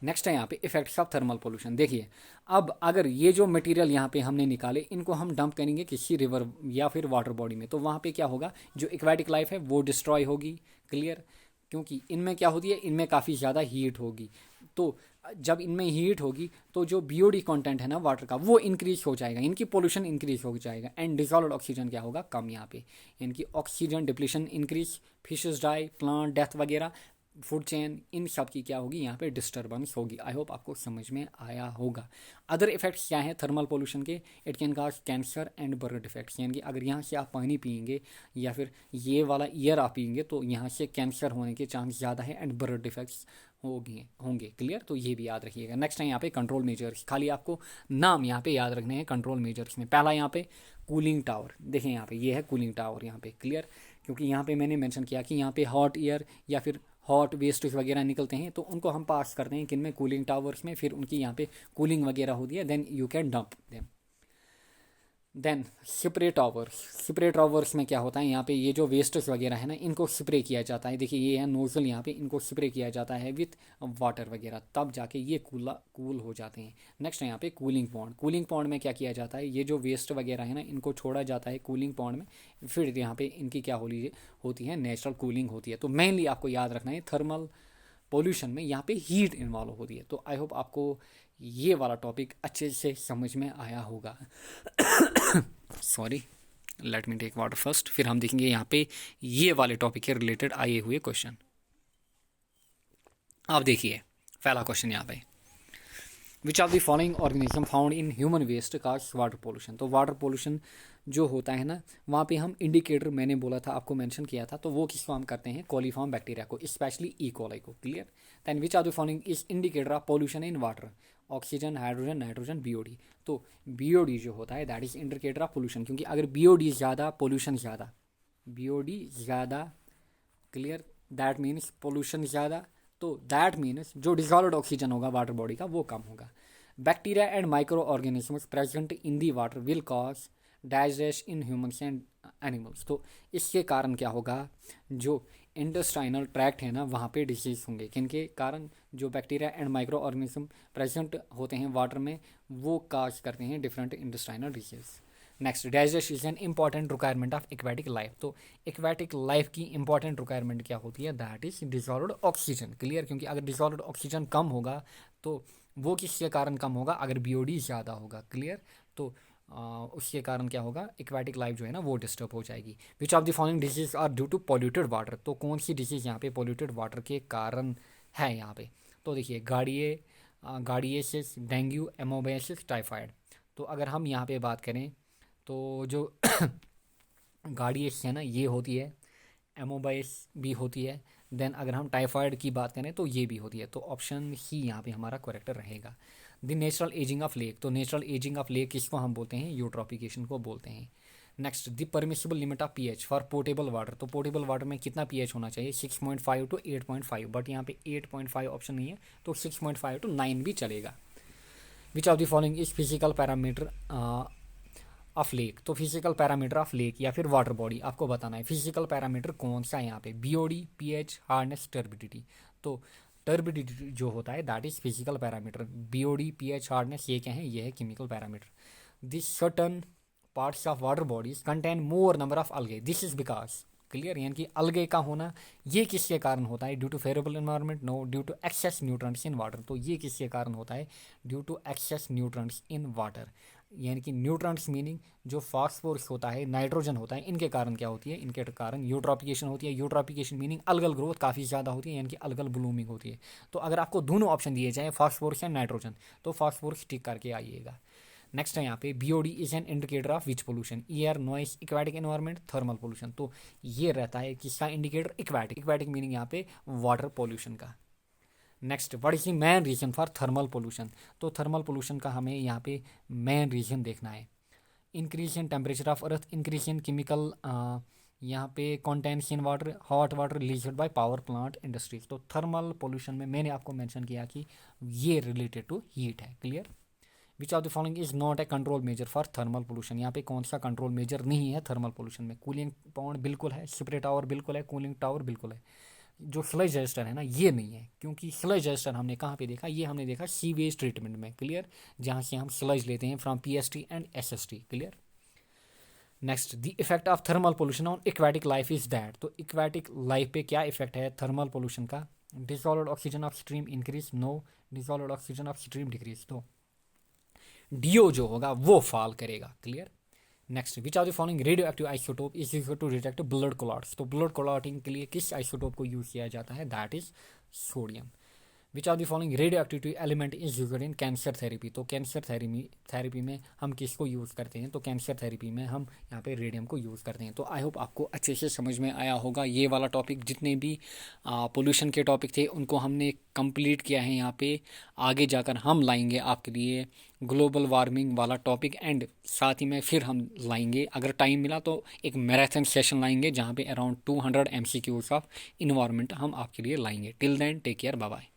नेक्स्ट है यहाँ पे इफेक्ट्स ऑफ थर्मल पोल्यूशन। देखिए, अब अगर ये जो मटेरियल यहाँ पे हमने निकाले इनको हम डंप करेंगे किसी रिवर या फिर वाटर बॉडी में, तो वहाँ पे क्या होगा, जो एक्वेटिक लाइफ है वो डिस्ट्रॉय होगी। क्लियर, क्योंकि इनमें क्या होती है, इनमें काफ़ी ज़्यादा हीट होगी। तो जब इनमें हीट होगी तो जो बीओडी कंटेंट है ना वाटर का वो इंक्रीज हो जाएगा, इनकी पोल्यूशन इंक्रीज हो जाएगा। एंड डिसॉल्व्ड ऑक्सीजन क्या होगा, कम यहाँ पे, इनकी oxygen depletion increase, fishes die, plant death वगैरह, फूड चेन, इन सब की क्या होगी यहाँ पे डिस्टर्बेंस होगी। आई होप आपको समझ में आया होगा। अदर इफेक्ट्स क्या हैं थर्मल पोल्यूशन के, it can cause cancer and burn defects. यानी कि अगर यहाँ से आप पानी पियेंगे या फिर ये वाला ईयर आप पियेंगे तो यहाँ से कैंसर होने के चांस ज़्यादा है एंड बर्न डिफेक्ट्स होंगे। क्लियर, तो ये भी याद रखिएगा। नेक्स्ट है यहाँ पे कंट्रोल मेजर्स। खाली आपको नाम यहाँ पे याद रखने हैं कंट्रोल मेजर्स में। पहला यहाँ पे कूलिंग टावर, देखें यहाँ पे ये है कूलिंग टावर यहाँ पे। क्लियर, क्योंकि यहाँ पे मैंने मेंशन किया कि यहाँ पे हॉट एयर या फिर हॉट वेस्ट वगैरह निकलते हैं तो उनको हम पास करते हैं किन में, कूलिंग टावर्स में, फिर उनकी यहाँ पे कूलिंग वगैरह होती है, then you can dump them. Then spray towers. Spray towers में क्या होता है, यहाँ पे ये जो वेस्ट्स वगैरह है ना इनको स्प्रे किया जाता है। देखिए ये है नोजल, यहाँ पे इनको स्प्रे किया जाता है विथ वाटर वगैरह, तब जाके ये कूल हो जाते हैं। नेक्स्ट है यहाँ पे कूलिंग पॉन्ड। कूलिंग पॉन्ड में क्या किया जाता है, ये जो वेस्ट वगैरह है ना इनको छोड़ा जाता है कूलिंग पॉन्ड में, फिर यहाँ पे इनकी क्या होती है, नेचुरल कूलिंग होती है। तो मेनली आपको याद रखना है थर्मल पोल्यूशन में यहाँ पे हीट इन्वॉल्व होती है। तो आई होप आपको ये वाला टॉपिक अच्छे से समझ में आया होगा। Sorry, let me take water first, फिर हम देखेंगे यहाँ पे ये वाले टॉपिक के रिलेटेड आए हुए क्वेश्चन। आप देखिए पहला क्वेश्चन यहाँ पे, which of the following organism found in human waste cause water pollution. तो वाटर पोल्यूशन जो होता है ना वहाँ पे हम इंडिकेटर, मैंने बोला था आपको मेंशन किया था, तो वो किसको हम करते हैं, कोलीफॉर्म बैक्टीरिया को, स्पेशली ई कोलाई को। Clear, then which of the following is indicator of pollution in water, oxygen, hydrogen, nitrogen, BOD. तो बीओडी जो होता है that is indicator of pollution, क्योंकि अगर बीओडी ज़्यादा, पोल्यूशन ज़्यादा, बीओडी ज़्यादा, क्लियर, दैट मीन्स पोल्यूशन ज़्यादा, तो दैट मीन्स जो डिसॉल्व्ड ऑक्सीजन होगा वाटर बॉडी का वो कम होगा। Bacteria and micro organisms present in the water will cause digest in humans and animals. तो इसके कारण क्या होगा, जो इंटेस्टाइनल ट्रैक्ट है ना, वहाँ पे डिसीज होंगे। किनके कारण? जो bacteria and micro organism present होते हैं वाटर में, वो काज करते हैं different intestinal disease. Next, digestion is an important requirement of aquatic life. तो एक्वेटिक लाइफ की इंपॉर्टेंट रिक्वायरमेंट क्या होती है? That is dissolved oxygen. Clear? क्योंकि अगर डिसॉल्व्ड ऑक्सीजन कम होगा तो वो किसके कारण कम होगा? अगर बीओडी ज़्यादा होगा। क्लियर? तो उसके कारण क्या होगा? एक्वेटिक लाइफ जो है ना वो डिस्टर्ब हो जाएगी। Which of the following disease are due to polluted water. तो कौन सी डिजीज यहाँ पे पॉल्यूटेड वाटर के कारण है यहाँ पे? तो देखिए, गार्डियसिस, डेंगू, एमोबाइसिस, टाइफाइड। तो अगर हम यहाँ पे बात करें तो जो गार्डियस है ना ये होती है, एमोबाइस भी होती है, देन अगर हम टाइफाइड की बात करें तो ये भी होती है। तो ऑप्शन ही यहाँ पे हमारा करेक्ट रहेगा। The natural ageing of lake. तो नेचुरल एजिंग ऑफ लेक किसको हम बोलते हैं? यूट्रॉफिकेशन को बोलते हैं। Next, the permissible limit of pH for portable water. तो पोर्टेबल वाटर में कितना पीएच होना चाहिए? 6.5 टू 8.5, बट यहाँ पे 8.5 ऑप्शन नहीं है, तो 6.5 टू 9 भी चलेगा। विच of the following is physical parameter of lake. तो फिजिकल पैरामीटर ऑफ लेक या फिर वाटर बॉडी आपको बताना है। फिजिकल पैरामीटर कौन सा है यहाँ पे? BOD, pH, hardness, turbidity. तो टर्बिडिटी जो होता है that is physical parameter. BOD, pH, hardness ये क्या है? ये है chemical parameter. This certain parts of water bodies contain more number of algae. This is because. Clear? यानी कि अलगे का होना ये किसके कारण होता है? Due to favourable environment? No, due to excess nutrients in water. तो ये किसके कारण होता है? Due to excess nutrients in water. यानी कि न्यूट्रंट्स मीनिंग जो फॉस्फोरस होता है, नाइट्रोजन होता है, इनके कारण क्या होती है? इनके कारण यूट्रॉफिकेशन होती है। यूट्रॉफिकेशन मीनिंग अलगल ग्रोथ काफ़ी ज़्यादा होती है, यानी कि अलगल ब्लूमिंग होती है। तो अगर आपको दोनों ऑप्शन दिए जाएँ, फॉस्फोरस या नाइट्रोजन, तो फॉस्फोरस टिक करके आइएगा। नेक्स्ट है यहाँ पे, BOD is an indicator of which pollution? Air, noise, aquatic environment, thermal pollution. तो ये रहता है किसका इंडिकेटर? इक्वेटिक। इक्वेटिक मीनिंग यहाँ पे वाटर पोल्यूशन का। Next, what is the main reason for thermal pollution? तो थर्मल पोल्यूशन का हमें यहाँ पे मेन रीजन देखना है। Increase in temperature of earth, increase in chemical यहाँ पे contents in water, hot water released by power plant industries. तो थर्मल पोल्यूशन में मैंने आपको मेंशन किया कि ये रिलेटेड टू हीट है। Clear? Which of the following is not a control measure for thermal pollution? यहाँ पे कौन सा कंट्रोल मेजर नहीं है थर्मल पोल्यूशन में? कूलिंग पॉन्ड बिल्कुल है, स्प्रे टावर बिल्कुल है, कूलिंग टावर बिल्कुल है। जो स्लज एस्टर है ना ये नहीं है, क्योंकि स्लज एस्टर हमने कहाँ पे देखा? ये हमने देखा सीवेज ट्रीटमेंट में। क्लियर? जहाँ से हम स्लज लेते हैं from PST and SST. Clear? Next, the effect of thermal pollution on aquatic life is that. तो एक्वेटिक लाइफ पे क्या इफेक्ट है थर्मल पोल्यूशन का? Dissolved oxygen of stream increase? No, dissolved oxygen of stream decrease. तो DO जो होगा वो fall करेगा। Clear? Next, which of the following radioactive isotope is used to detect blood clots? तो blood clotting के लिए किस आइसोटोप को यूज किया जाता है? That is sodium. Which of the following radio activity element is used in cancer therapy? तो cancer therapy में हम किसको यूज़ करते हैं? तो कैंसर थेरेपी में हम यहाँ पे रेडियम को यूज़ करते हैं। तो आई होप आपको अच्छे से समझ में आया होगा ये वाला टॉपिक। जितने भी पोल्यूशन के टॉपिक थे उनको हमने कंप्लीट किया है। यहाँ पे आगे जाकर हम लाएंगे आपके लिए ग्लोबल वार्मिंग वाला टॉपिक, एंड साथ ही में फिर हम लाएंगे अगर टाइम मिला तो एक मैराथन सेशन लाएंगे जहाँ पे अराउंड 200 MCQs ऑफ इन्वायरमेंट हम आपके लिए लाएंगे। Till then take care, bye bye.